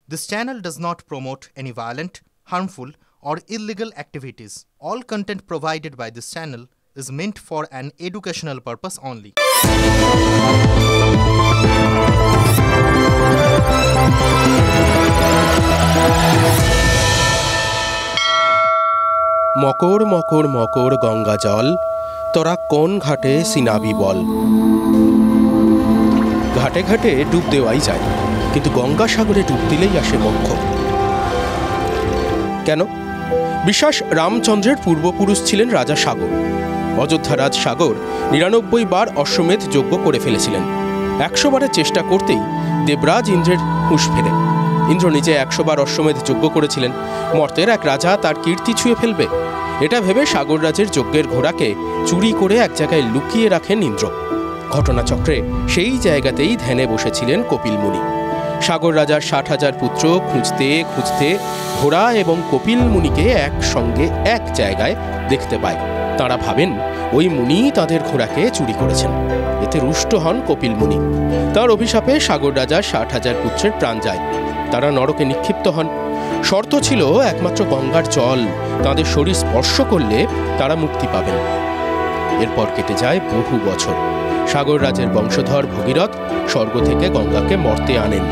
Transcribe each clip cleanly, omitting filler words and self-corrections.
This channel does not promote any violent, harmful, or illegal activities. All content provided by this channel is meant for an educational purpose only. মকর মকর মকর গঙ্গা জল তোরা কোন ঘাটে সিনাবি বল। ঘাটে ঘাটে ডুব দেওয়াই যায়, কিন্তু গঙ্গাসাগরে ডুব দিলেই আসে মোক্ষ। কেন? বিশ্বাস রামচন্দ্রের পূর্বপুরুষ ছিলেন রাজা সাগর। অযোধ্যারাজ সাগর ৯৯ বার অশ্বমেধ যজ্ঞ করে ফেলেছিলেন। ১০০ বারের চেষ্টা করতেই দেবরাজ ইন্দ্রের হুঁশ ফেরে। ইন্দ্র নিজে ১০০ বার অশ্বমেধ যজ্ঞ করেছিলেন। মর্তের এক রাজা তার কীর্তি ছুঁয়ে ফেলবে, এটা ভেবে সাগররাজের যজ্ঞের ঘোড়াকে চুরি করে এক জায়গায় লুকিয়ে রাখেন ইন্দ্র। ঘটনাচক্রে সেই জায়গাতেই ধ্যানে বসেছিলেন কপিল মুনি। সাগর রাজার ৬০,০০০ পুত্র খুঁজতে খুঁজতে ঘোড়া এবং কপিল মুনিকে একসঙ্গে এক জায়গায় দেখতে পায়। তাঁরা ভাবেন ওই মুনি তাদের ঘোড়াকে চুরি করেছেন। এতে রুষ্ট হন কপিল মুনি। তার অভিশাপে সাগর রাজার ৬০,০০০ পুত্রের প্রাণ যায়। তারা নরকে নিক্ষিপ্ত হন। শর্ত ছিল একমাত্র গঙ্গার জল তাদের শরীর স্পর্শ করলে তারা মুক্তি পাবেন। এরপর কেটে যায় বহু বছর। সাগর রাজের বংশধর ভগীরথ স্বর্গ থেকে গঙ্গাকে মর্তে আনেন।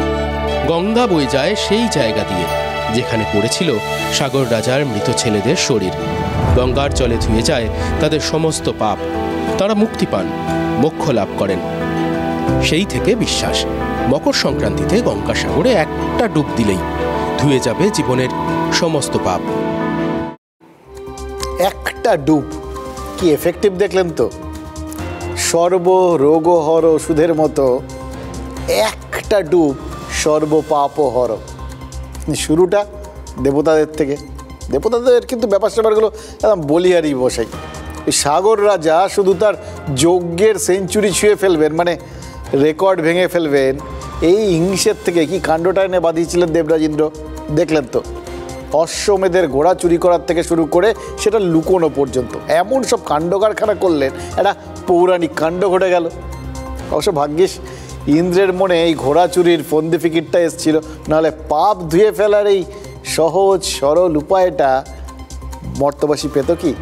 গঙ্গা বয়ে যায় সেই জায়গা দিয়ে যেখানে পড়েছিল সাগর রাজার মৃত ছেলেদের শরীর। গঙ্গার জলে ধুয়ে যায় তাদের সমস্ত পাপ। তারা মুক্তি পান, মোক্ষ লাভ করেন। সেই থেকে বিশ্বাস, মকর সংক্রান্তিতে গঙ্গাসাগরে একটা ডুব দিলেই ধুয়ে যাবে জীবনের সমস্ত পাপ। একটা ডুব কি এফেক্টিভ দেখলেন তো? সর্ব রোগহর ওষুধের মতো একটা ডুব সর্বপাপহর। শুরুটা দেবতাদের থেকে। দেবতাদের কিন্তু ব্যাপার স্যাপারগুলো একদম বলিয়ারি বসাই। সাগর রাজা শুধু তার যজ্ঞের সেঞ্চুরি ছুঁয়ে ফেলবেন, মানে রেকর্ড ভেঙে ফেলবেন, এই হিংসের থেকে কি কাণ্ডটা এনে বাঁধিয়েছিলেন দেবরাজ ইন্দ্র দেখলেন তো। অশ্বমেধের ঘোড়া চুরি করার থেকে শুরু করে সেটা লুকোনো পর্যন্ত এমন সব কাণ্ড কারখানা করলেন, একটা পৌরাণিক কাণ্ড ঘটে গেল। অবশ্য ভাগ্যিস ইন্দ্রের মনে এই ঘোড়া চুরির ফন্দি ফিকিরটা এসেছিল, নাহলে পাপ ধুয়ে ফেলার এই সহজ সরল উপায়টা মর্তবাসী পেত কি?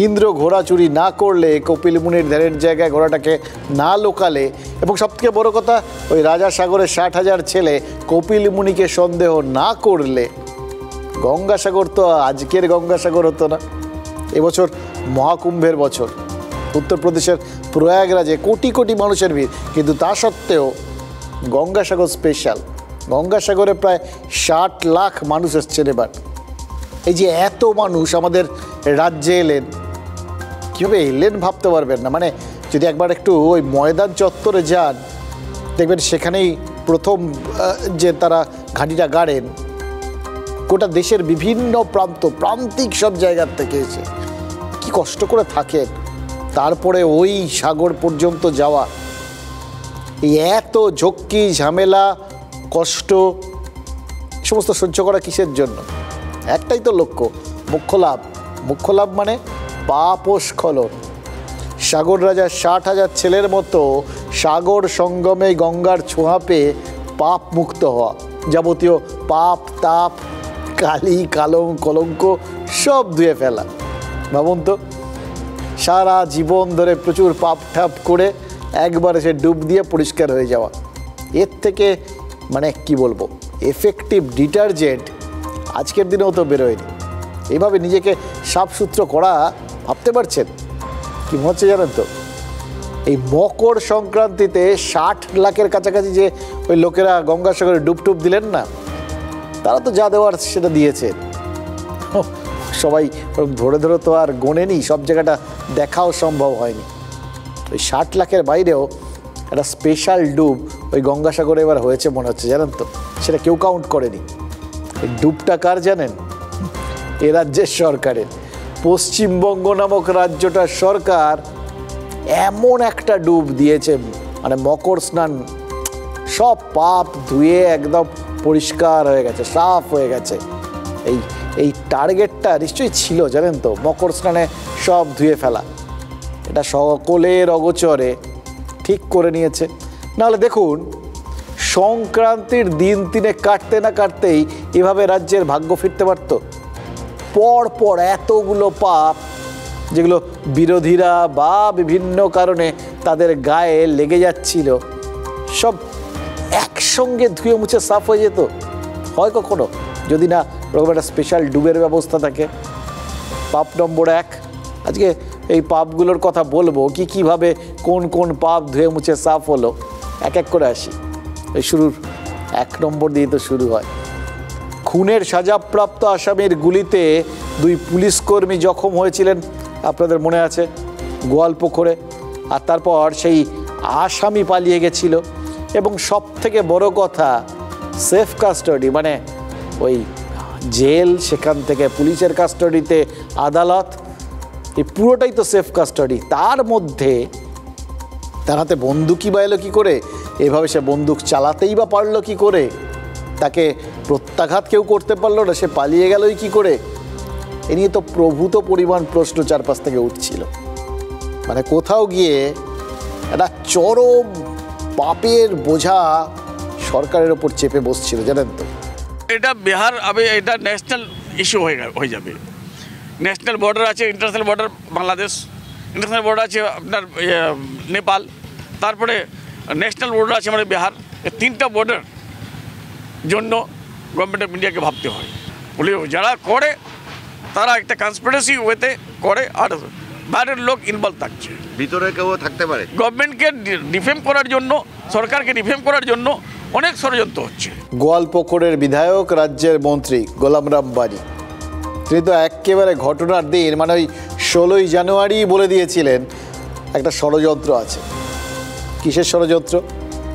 ইন্দ্র ঘোড়া চুরি না করলে, কপিল মুনির ধ্যানের জায়গায় ঘোড়াটাকে না লোকালে, এবং সবথেকে বড় কথা ওই রাজা সাগরের ৬০,০০০ ছেলে কপিল মুনিকে সন্দেহ না করলে গঙ্গাসাগর তো আজকের গঙ্গাসাগর হতো না। এবছর মহাকুম্ভের বছর, উত্তরপ্রদেশের প্রয়াগরাজে কোটি কোটি মানুষের ভিড়, কিন্তু তা সত্ত্বেও গঙ্গাসাগর স্পেশাল। গঙ্গাসাগরে প্রায় ৬০ লাখ মানুষ এসছেন এবার। এই যে এত মানুষ আমাদের রাজ্যে এলেন, কীভাবে এলেন ভাবতে পারবেন না। মানে যদি একবার একটু ওই ময়দান চত্বরে যান, দেখবেন সেখানেই প্রথম যে তারা ঘাঁটিটা গাড়েন, গোটা দেশের বিভিন্ন প্রান্তিক সব জায়গার থেকে এসে কি কষ্ট করে থাকেন, তারপরে ওই সাগর পর্যন্ত যাওয়া, এই এত ঝক্কি ঝামেলা কষ্ট সমস্ত সহ্য করা কিসের জন্য? একটাই তো লক্ষ্য, মোক্ষ লাভ। মোক্ষ লাভ মানে পাপ স্খলন। সাগর রাজার ৬০,০০০ ছেলের মতো সাগর সঙ্গমে গঙ্গার ছোঁয়া পেয়ে পাপ মুক্ত হওয়া, যাবতীয় পাপ তাপ কালি কলঙ্ক সব ধুয়ে ফেলা। ভাবুন তো, সারা জীবন ধরে প্রচুর পাপ ঠাপ করে একবার এসে ডুব দিয়ে পরিষ্কার হয়ে যাওয়া, এর থেকে মানে কি বলবো, এফেক্টিভ ডিটারজেন্ট আজকের দিনেও তো বেরোয়নি। এইভাবে নিজেকে সাফসুত্র করা ভাবতে পারছেন? কি মনে হচ্ছে জানেন তো, এই মকর সংক্রান্তিতে ৬০ লাখের কাছাকাছি যে ওই লোকেরা গঙ্গাসাগরে ডুব দিলেন না, তারা তো যা দেওয়ার সেটা দিয়েছে। সবাই ধরে তো আর গোনেনি, সব জায়গাটা দেখাও সম্ভব হয়নি। ওই ৬০ লাখের বাইরেও একটা স্পেশাল ডুব ওই গঙ্গাসাগরে এবার হয়েছে মনে হচ্ছে, জানেন তো। সেটা কেউ কাউন্ট করেনি। এই ডুবটা কার জানেন? এ রাজ্যের সরকারের। পশ্চিমবঙ্গ নামক রাজ্যটার সরকার এমন একটা ডুব দিয়েছে, মানে মকর স্নান, সব পাপ ধুয়ে একদম পরিষ্কার হয়ে গেছে, সাফ হয়ে গেছে। এই টার্গেটটা নিশ্চয়ই ছিল, জানেন তো, মকর স্নানে সব ধুয়ে ফেলা। এটা সকলের অগোচরে ঠিক করে নিয়েছে। নাহলে দেখুন সংক্রান্তির দিন তিনে কাটতে না কাটতেই এভাবে রাজ্যের ভাগ্য ফিরতে পারত? পর পর এতগুলো পাপ যেগুলো বিরোধীরা বা বিভিন্ন কারণে তাদের গায়ে লেগে যাচ্ছিল, সব একসঙ্গে ধুয়ে মুছে সাফ হয়ে যেত? হয় কখনো, যদি না ওরকম একটা স্পেশাল ডুবের ব্যবস্থা থাকে। পাপ নম্বর 1, আজকে এই পাপগুলোর কথা বলবো, কীভাবে কোন কোন পাপ ধুয়ে মুছে সাফ হলো। এক এক করে আসি। এই শুরুর 1 নম্বর দিয়ে তো শুরু হয়। খুনের সাজাপ্রাপ্ত আসামির গুলিতে 2 পুলিশকর্মী জখম হয়েছিলেন, আপনাদের মনে আছে, গোয়ালপুকুরে। আর তারপর সেই আসামি পালিয়ে গেছিল। এবং সব থেকে বড় কথা, সেফ কাস্টাডি, মানে ওই জেল, সেখান থেকে পুলিশের কাস্টাডিতে আদালত, এই পুরোটাই তো সেফ কাস্টাডি। তার মধ্যে তার হাতে বন্দুকই বা এলো কী করে? এভাবে সে বন্দুক চালাতেই বা পারলো কী করে? তাকে প্রত্যাঘাত কেউ করতে পারলো না, সে পালিয়ে গেলই কী করে? এ নিয়ে তো প্রভূত পরিমাণ প্রশ্ন চারপাশ থেকে উঠছিল। মানে কোথাও গিয়ে একটা চরম পাপের বোঝা সরকারের ওপর চেপে বসছিল, জানেন তো। এটা বিহার, এটা ন্যাশনাল ইস্যু হয়ে যাবে। ন্যাশনাল বর্ডার আছে, international border Bangladesh, international border আছে আপনার নেপাল, তারপরে ন্যাশনাল বর্ডার আছে আমাদের বিহার। এই 3টা বর্ডার জন্য গভর্নমেন্ট অফ ইন্ডিয়াকে ভাবতে হয়। পুলিশ যারা করে তারা একটা কনস্পিরেসি ওয়েতে করে, আর বাইরের লোক ইনভলভ থাকছে, ভিতরে কেউ থাকতে পারে। গভর্নমেন্টকে ডিফেম করার জন্য, সরকারকে ডিফেম করার জন্য অনেক ষড়যন্ত্র হচ্ছে। গোয়ালপুকুরের বিধায়ক, রাজ্যের মন্ত্রী গোলাম রাব্বানি, তিনি তো একেবারে ঘটনার দিন, মানে ওই 16ই জানুয়ারি বলে দিয়েছিলেন একটা ষড়যন্ত্র আছে। কিসের ষড়যন্ত্র?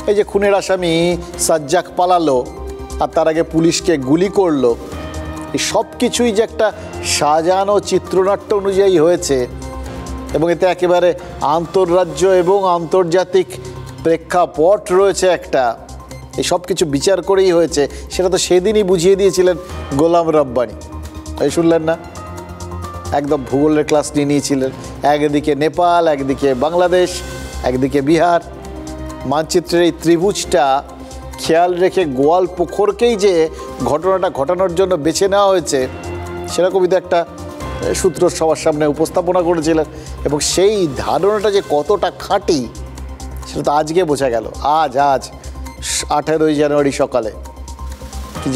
এই যে খুনের আসামি সাজ্জাক পালালো আর তার আগে পুলিশকে গুলি করলো, এই সব কিছুই যে একটা সাজানো চিত্রনাট্য অনুযায়ী হয়েছে এবং এতে একেবারে আন্তঃরাজ্য এবং আন্তর্জাতিক প্রেক্ষাপট রয়েছে একটা, এই সব কিছু বিচার করেই হয়েছে, সেটা তো সেদিনই বুঝিয়ে দিয়েছিলেন গোলাম রাব্বানি। এই শুনলেন না? একদম ভূগোলের ক্লাস নিয়ে নিয়েছিলেন। একদিকে নেপাল, একদিকে বাংলাদেশ, একদিকে বিহার। মানচিত্রের এই ত্রিভুজটা খেয়াল রেখে গোয়ালপুকুরকেই যে ঘটনাটা ঘটানোর জন্য বেছে নেওয়া হয়েছে, সেরকমই তো একটা সূত্র সবার সামনে উপস্থাপনা করেছিলেন। এবং সেই ধারণাটা যে কতটা খাঁটি, সেটা তো আজকে বোঝা গেল। আজ 18ই জানুয়ারি সকালে কি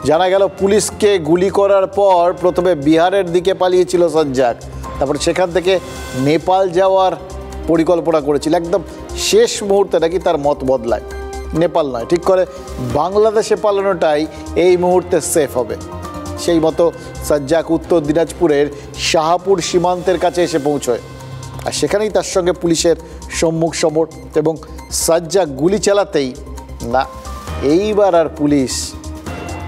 জানা গেল পুলিশকে গুলি করার পর প্রথমে বিহারের দিকে পালিয়েছিল সাজ্জাক, তারপর সেখান থেকে নেপাল যাওয়ার পরিকল্পনা করেছিল। একদম শেষ মুহূর্তে নাকি তার মত বদলায়, নেপাল নয়, ঠিক করে বাংলাদেশে পালানোটাই এই মুহূর্তে সেফ হবে। সেই মতো সাজ্জাক উত্তর দিনাজপুরের শাহপুর সীমান্তের কাছে এসে পৌঁছয়, আর সেখানেই তার সঙ্গে পুলিশের সম্মুখ সমর। এবং সাজ্জাক গুলি চালাতেই না, এইবার আর পুলিশ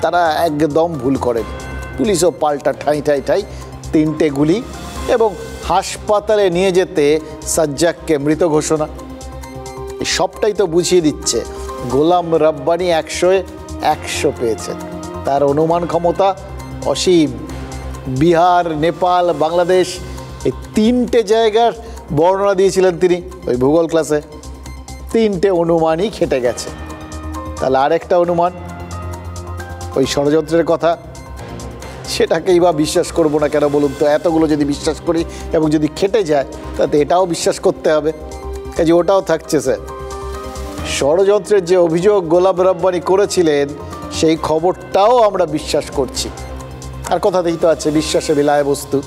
তারা একদম ভুল করেন। পুলিশও পাল্টা ঠাই 3টে গুলি এবং হাসপাতালে নিয়ে যেতে সাজ্জাককে মৃত ঘোষণা। এই সবটাই তো বুঝিয়ে দিচ্ছে গোলাম রাব্বানি 100-এ 100 পেয়েছেন। তার অনুমান ক্ষমতা অসীম। বিহার, নেপাল, বাংলাদেশ, এই 3টে জায়গার বর্ণনা দিয়েছিলেন তিনি ওই ভূগোল ক্লাসে। 3টে অনুমানই খেটে গেছে। তাহলে আরেকটা অনুমান, ওই ষড়যন্ত্রের কথা, সেটাকেই বা বিশ্বাস করবো না কেন বলুন তো? এতগুলো যদি বিশ্বাস করি এবং যদি খেটে যায়, তাতে এটাও বিশ্বাস করতে হবে, কাজে ওটাও থাকছে। স্যার, ষড়যন্ত্রের যে অভিযোগ গোলাম রাব্বানি করেছিলেন, সেই খবরটাও আমরা বিশ্বাস করছি। আর কথাতেই তো আছে, বিশ্বাসে বিলায় বস্তু।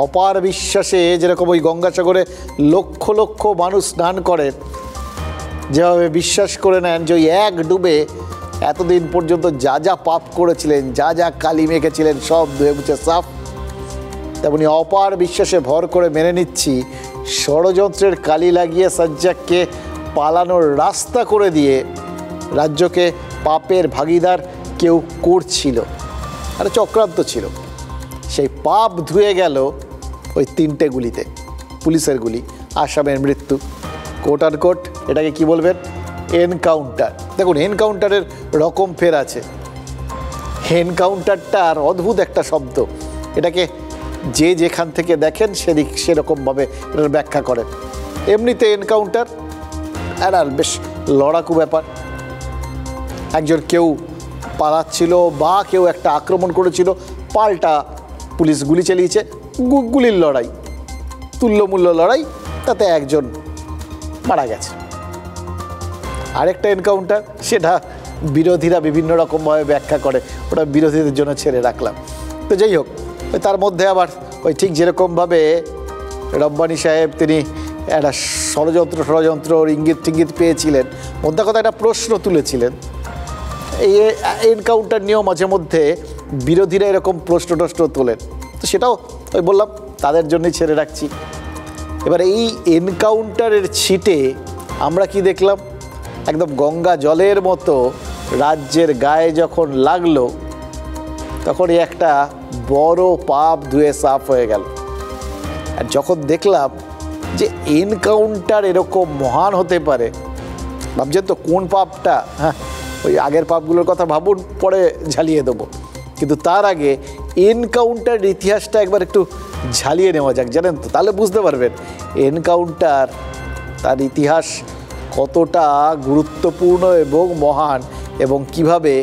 অপার বিশ্বাসে যেরকম ওই গঙ্গাসাগরে লক্ষ লক্ষ মানুষ স্নান করেন, যেভাবে বিশ্বাস করে নেন যে ওই এক ডুবে এতদিন পর্যন্ত যা যা পাপ করেছিলেন, যা যা কালি মেখেছিলেন, সব ধুয়ে মুছে সাফ, তেমনি অপার বিশ্বাসে ভর করে মেনে নিচ্ছি ষড়যন্ত্রের কালি লাগিয়ে সাজ্জাককে পালানোর রাস্তা করে দিয়ে রাজ্যকে পাপের ভাগিদার কেউ করছিল, আর চক্রান্ত ছিল। সেই পাপ ধুয়ে গেল ওই 3টে গুলিতে, পুলিশের গুলি, আসামের মৃত্যু। কোট আর কোট এটাকে কি বলবেন? এনকাউন্টার। দেখুন, এনকাউন্টারের রকম ফের আছে। এনকাউন্টারটার অদ্ভুত একটা শব্দ, এটাকে যে যেখান থেকে দেখেন সেরকমভাবে এটার ব্যাখ্যা করেন। এমনিতে এনকাউন্টার আর বেশ লড়াকু ব্যাপার। একজন কেউ পালাচ্ছিল বা কেউ একটা আক্রমণ করেছিল, পাল্টা পুলিশ গুলি চালিয়েছে, গুলির লড়াই, তুল্যমূল্য লড়াই, তাতে একজন মারা গেছে। আরেকটা এনকাউন্টার, সেটা বিরোধীরা বিভিন্ন রকমভাবে ব্যাখ্যা করে, ওটা বিরোধীদের জন্য ছেড়ে রাখলাম। তো যাই হোক, তার মধ্যে আবার ওই ঠিক যেরকমভাবে রব্বানী সাহেব তিনি একটা ষড়যন্ত্র ইঙ্গিত টিঙ্গিত পেয়েছিলেন, মোদ্দা কথা একটা প্রশ্ন তুলেছিলেন, এই এনকাউন্টার নিয়েও মাঝে মধ্যে বিরোধীরা এরকম প্রশ্ন তোলেন, তো সেটাও ওই বললাম তাদের জন্যই ছেড়ে রাখছি। এবার এই এনকাউন্টারের ছিটে আমরা কি দেখলাম, একদম গঙ্গা জলের মতো রাজ্যের গায়ে যখন লাগলো, তখন একটা বড় পাপ ধুয়ে সাফ হয়ে গেল। আর যখন দেখলাম যে এনকাউন্টার এরকম মহান হতে পারে, ভাবছেন তো কোন পাপটা? হ্যাঁ, ওই আগের পাপগুলোর কথা ভাবুন, পরে ঝালিয়ে দেবো, কিন্তু তার আগে এনকাউন্টার ইতিহাসটা একবার একটু ঝালিয়ে নেওয়া যাক, জানেন তো, তাহলে বুঝতে পারবেন এনকাউন্টার তার ইতিহাস কতটা গুরুত্বপূর্ণ এবং মহান, এবং কিভাবে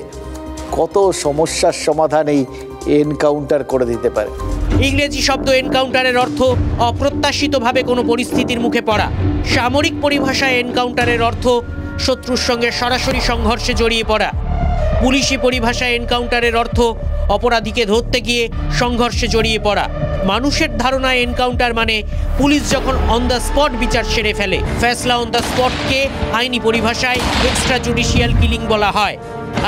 কত সমস্যার সমাধান এই এনকাউন্টার করে দিতে পারে। ইংরেজি শব্দ এনকাউন্টারের অর্থ অপ্রত্যাশিতভাবে কোনো পরিস্থিতির মুখে পড়া। সামরিক পরিভাষায় এনকাউন্টারের অর্থ শত্রুর সঙ্গে সরাসরি সংঘর্ষে জড়িয়ে পড়া। পুলিশি পরিভাষায় এনকাউন্টারের অর্থ অপরাধীকে ধরতে গিয়ে সংঘর্ষে জড়িয়ে পড়া। মানুষের ধারণায় এনকাউন্টার মানে পুলিশ যখন অন দ্য স্পট বিচার সেরে ফেলে। ফ্যাসলা অন দ্য স্পটকে আইনি পরিভাষায় এক্সট্রা জুডিশিয়াল কিলিং বলা হয়।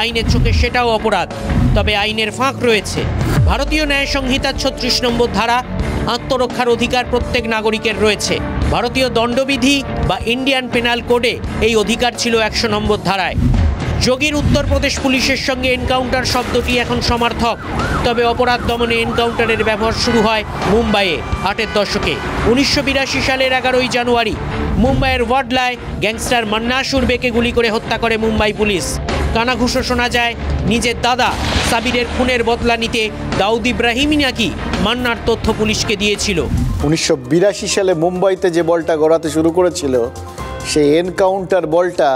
আইনের চোখে সেটাও অপরাধ, তবে আইনের ফাঁক রয়েছে। ভারতীয় ন্যায় সংহিতার 36 নম্বর ধারা, আত্মরক্ষার অধিকার প্রত্যেক নাগরিকের রয়েছে। ভারতীয় দণ্ডবিধি বা ইন্ডিয়ান পেনাল কোডে এই অধিকার ছিল 100 নম্বর ধারায়। যোগীর উত্তরপ্রদেশ পুলিশের সঙ্গে এনকাউন্টার শব্দটি এখন সমার্থক, তবে অপরাধ দমনে এনকাউন্টারের ব্যবহার শুরু হয় মুম্বাইয়ে 8-এর দশকে। 1982 সালের 11ই জানুয়ারি মুম্বাইয়ের ওয়াডলায় গ্যাংস্টার মান্না সুরবেকে গুলি করে হত্যা করে মুম্বাই পুলিশ। কানাঘুষো শোনা যায় নিজের দাদা সাবিরের খুনের বদলা নিতে দাউদ ইব্রাহিমই নাকি মান্নার তথ্য পুলিশকে দিয়েছিল। 1982 সালে মুম্বাইতে যে বলটা গড়াতে শুরু করেছিল, সেই এনকাউন্টার বলটা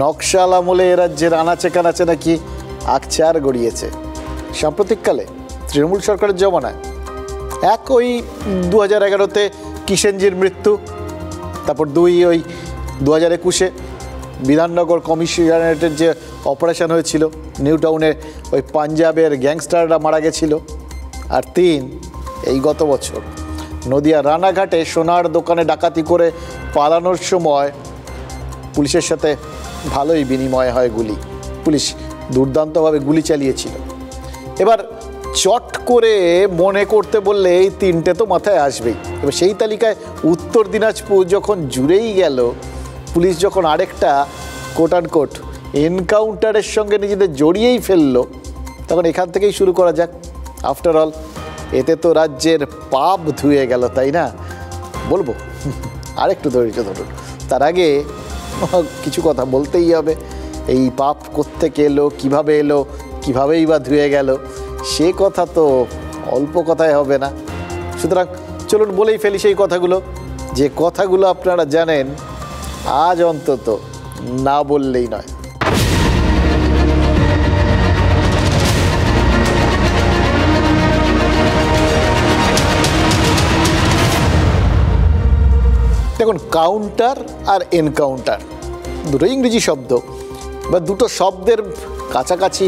নকশাল আমলে এ রাজ্যের আনাচে কানাচে নাকি আকছার গড়িয়েছে। সাম্প্রতিককালে তৃণমূল সরকারের জমানায় এক ওই 2011-তে কিষেনজির মৃত্যু, তারপর ওই 2021-এ বিধাননগর কমিশনারেটের যে অপারেশন হয়েছিল, নিউ টাউনে ওই পাঞ্জাবের গ্যাংস্টাররা মারা গেছিল, আর 3 এই গত বছর নদিয়া রানাঘাটে সোনার দোকানে ডাকাতি করে পালানোর সময় পুলিশের সাথে ভালোই বিনিময় হয় গুলি। পুলিশ দুর্দান্তভাবে গুলি চালিয়েছিল। এবার চট করে মনে করতে বললে এই 3টে তো মাথায় আসবেই। এবার সেই তালিকায় উত্তর দিনাজপুর যখন জুড়েই গেল, পুলিশ যখন আরেকটা কোট অ্যান্ড কোট এনকাউন্টারের সঙ্গে নিজেদের জড়িয়েই ফেললো, তখন এখান থেকেই শুরু করা যাক। আফটার অল এতে তো রাজ্যের পাপ ধুয়ে গেল, তাই না? বলবো, আরেকটু ধৈর্য ধরুন। তার আগে কিছু কথা বলতেই হবে। এই পাপ কোত্থেকে এলো, কীভাবে এলো, কীভাবেই বা ধুয়ে গেল, সে কথা তো অল্প কথায় হবে না। সুতরাং চলুন বলেই ফেলি সেই কথাগুলো, যে কথাগুলো আপনারা জানেন, আজ অন্তত না বললেই নয়। দেখুন, কাউন্টার আর এনকাউন্টার দুটো ইংরেজি শব্দ, বা দুটো শব্দের কাছাকাছি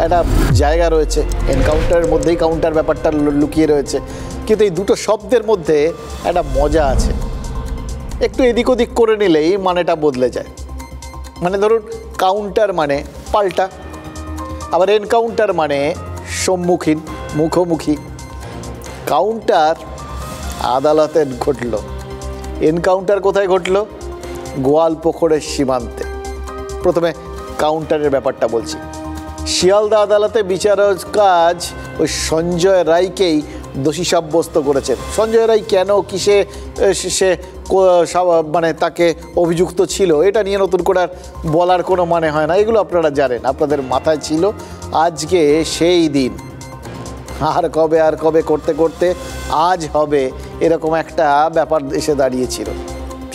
একটা জায়গা রয়েছে। এনকাউন্টারের মধ্যেই কাউন্টার ব্যাপারটা লুকিয়ে রয়েছে, কিন্তু এই দুটো শব্দের মধ্যে একটা মজা আছে। একটু এদিক ওদিক করে নিলেই মানেটা বদলে যায়। মানে ধরুন, কাউন্টার মানে পাল্টা, আবার এনকাউন্টার মানে সম্মুখীন, মুখোমুখি। কাউন্টার আদালতে ঘটল, এনকাউন্টার কোথায় ঘটল? গোয়ালপুকুরের সীমান্তে। প্রথমে কাউন্টারের ব্যাপারটা বলছি। শিয়ালদা আদালতে বিচারক কাজ ওই সঞ্জয় রায়কেই দোষী সাব্যস্ত করেছেন। সঞ্জয় রায় কেন, কিসে সে মানে তাকে অভিযুক্ত ছিল, এটা নিয়ে নতুন করে আর বলার কোনো মানে হয় না। এগুলো আপনারা জানেন, আপনাদের মাথায় ছিল। আজকে সেই দিন, আর কবে করতে করতে আজ হবে, এরকম একটা ব্যাপার এসে দাঁড়িয়েছিল।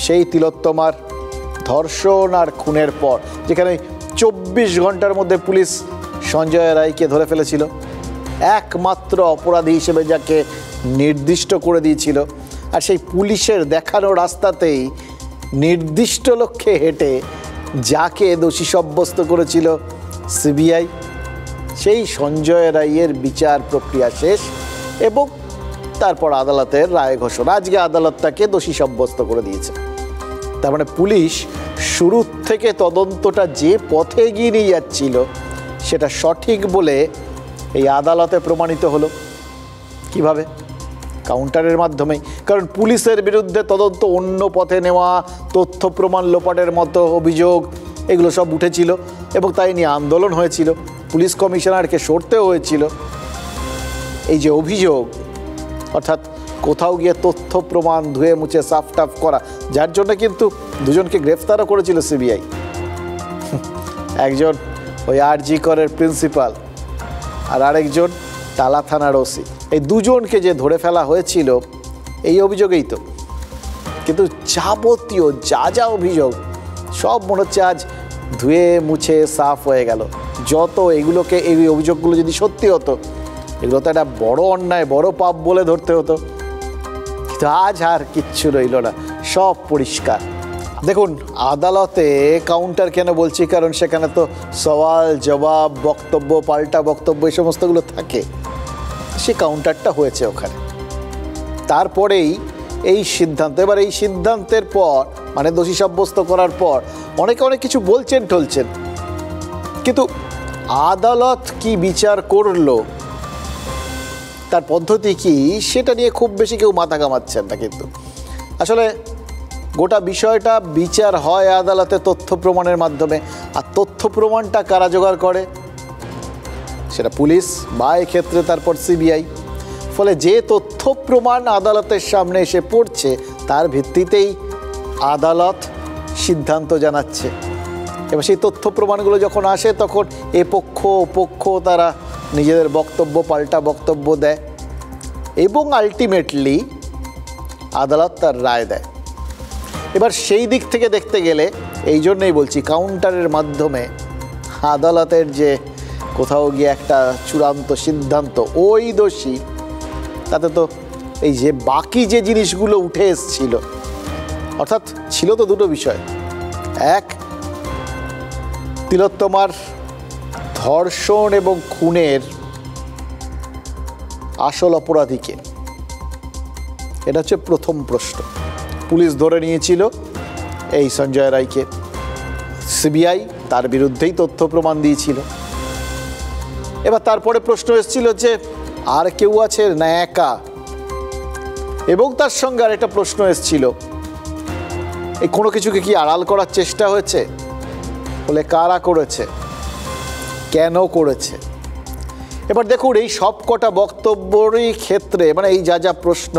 সেই তিলোত্তমার ধর্ষণ আর খুনের পর, যেখানে 24 ঘন্টার মধ্যে পুলিশ সঞ্জয় রায়কে ধরে ফেলেছিল, একমাত্র অপরাধী হিসেবে যাকে নির্দিষ্ট করে দিয়েছিল, আর সেই পুলিশের দেখানো রাস্তাতেই নির্দিষ্ট লক্ষ্যে হেঁটে যাকে দোষী সাব্যস্ত করেছিল সিবিআই, সেই সঞ্জয় রায়ের বিচার প্রক্রিয়া শেষ এবং তারপর আদালতের রায় ঘোষণা। আজকে আদালত তাকে দোষী সাব্যস্ত করে দিয়েছে। তার মানে পুলিশ শুরু থেকে তদন্তটা যে পথে এগিয়ে নিয়ে যাচ্ছিল সেটা সঠিক বলে এই আদালতে প্রমাণিত হলো। কিভাবে? কাউন্টারের মাধ্যমেই। কারণ পুলিশের বিরুদ্ধে তদন্ত অন্য পথে নেওয়া, তথ্য প্রমাণ লোপাটের মতো অভিযোগ, এগুলো সব উঠেছিল এবং তাই নিয়ে আন্দোলন হয়েছিল, পুলিশ কমিশনারকে সরতেও হয়েছিল। এই যে অভিযোগ, অর্থাৎ কোথাও গিয়ে তথ্য প্রমাণ ধুয়ে মুছে সাফ টাফ করা, যার জন্য কিন্তু দুজনকে গ্রেফতারও করেছিল সিবিআই। একজন ওই আরজি করের প্রিন্সিপাল আর আরেকজন টালা থানার ওসি, এই দুজনকে যে ধরে ফেলা হয়েছিল এই অভিযোগেই তো। কিন্তু যাবতীয় যা যা অভিযোগ সব মনে হচ্ছে আজ ধুয়ে মুছে সাফ হয়ে গেল। যত এগুলোকে, এই অভিযোগগুলো যদি সত্যি হতো, এগুলো তো একটা বড় অন্যায়, বড় পাপ বলে ধরতে হতো। কিন্তু আজ আর কিচ্ছু রইল না, সব পরিষ্কার। দেখুন, আদালতে কাউন্টার কেন বলছি, কারণ সেখানে তো সওয়াল জবাব, বক্তব্য, পাল্টা বক্তব্য, এই সমস্তগুলো থাকে। সে কাউন্টারটা হয়েছে ওখানে। তারপরেই এই সিদ্ধান্ত। এবার এই সিদ্ধান্তের পর, মানে দোষী সাব্যস্ত করার পর অনেকে অনেক কিছু বলছেন টলছেন, কিন্তু আদালত কি বিচার করলো, তার পদ্ধতি কি, সেটা নিয়ে খুব বেশি কেউ মাথা ঘামাচ্ছেন না। কিন্তু আসলে গোটা বিষয়টা বিচার হয় আদালতে তথ্য প্রমাণের মাধ্যমে, আর তথ্য প্রমাণটা কারা জোগাড় করে, সেটা পুলিশ বা এক্ষেত্রে তারপর সিবিআই। ফলে যে তথ্য প্রমাণ আদালতের সামনে এসে পড়ছে তার ভিত্তিতেই আদালত সিদ্ধান্ত জানাচ্ছে। এবার সেই তথ্য প্রমাণগুলো যখন আসে তখন এ পক্ষ ও পক্ষ তারা নিজেদের বক্তব্য, পাল্টা বক্তব্য দেয় এবং আলটিমেটলি আদালত তার রায় দেয়। এবার সেই দিক থেকে দেখতে গেলে এই জন্যই বলছি, কাউন্টারের মাধ্যমে আদালতের যে কোথাও গিয়ে একটা চূড়ান্ত সিদ্ধান্ত, ওই দোষী, তাতে তো এই যে বাকি যে জিনিসগুলো উঠে এসছিল, অর্থাৎ ছিল তো দুটো বিষয়। এক, তিলোত্তমার ধর্ষণ এবং খুনের আসল অপরাধীকে, এটা হচ্ছে প্রথম প্রশ্ন। পুলিশ ধরে নিয়েছিল এই সঞ্জয় রায়কে, সিবিআই তার বিরুদ্ধেই তথ্য প্রমাণ দিয়েছিল। এবার তারপরে প্রশ্ন এসেছিল যে আর কেউ আছে না একা, এবং তার সঙ্গে আর একটা প্রশ্ন এসেছিল, এই কোনো কিছুকে কি আড়াল করার চেষ্টা হয়েছে, বলে কারা করেছে, কেন করেছে। এবার দেখুন, এই সব কটা বক্তব্যেরই ক্ষেত্রে, মানে এই যা যা প্রশ্ন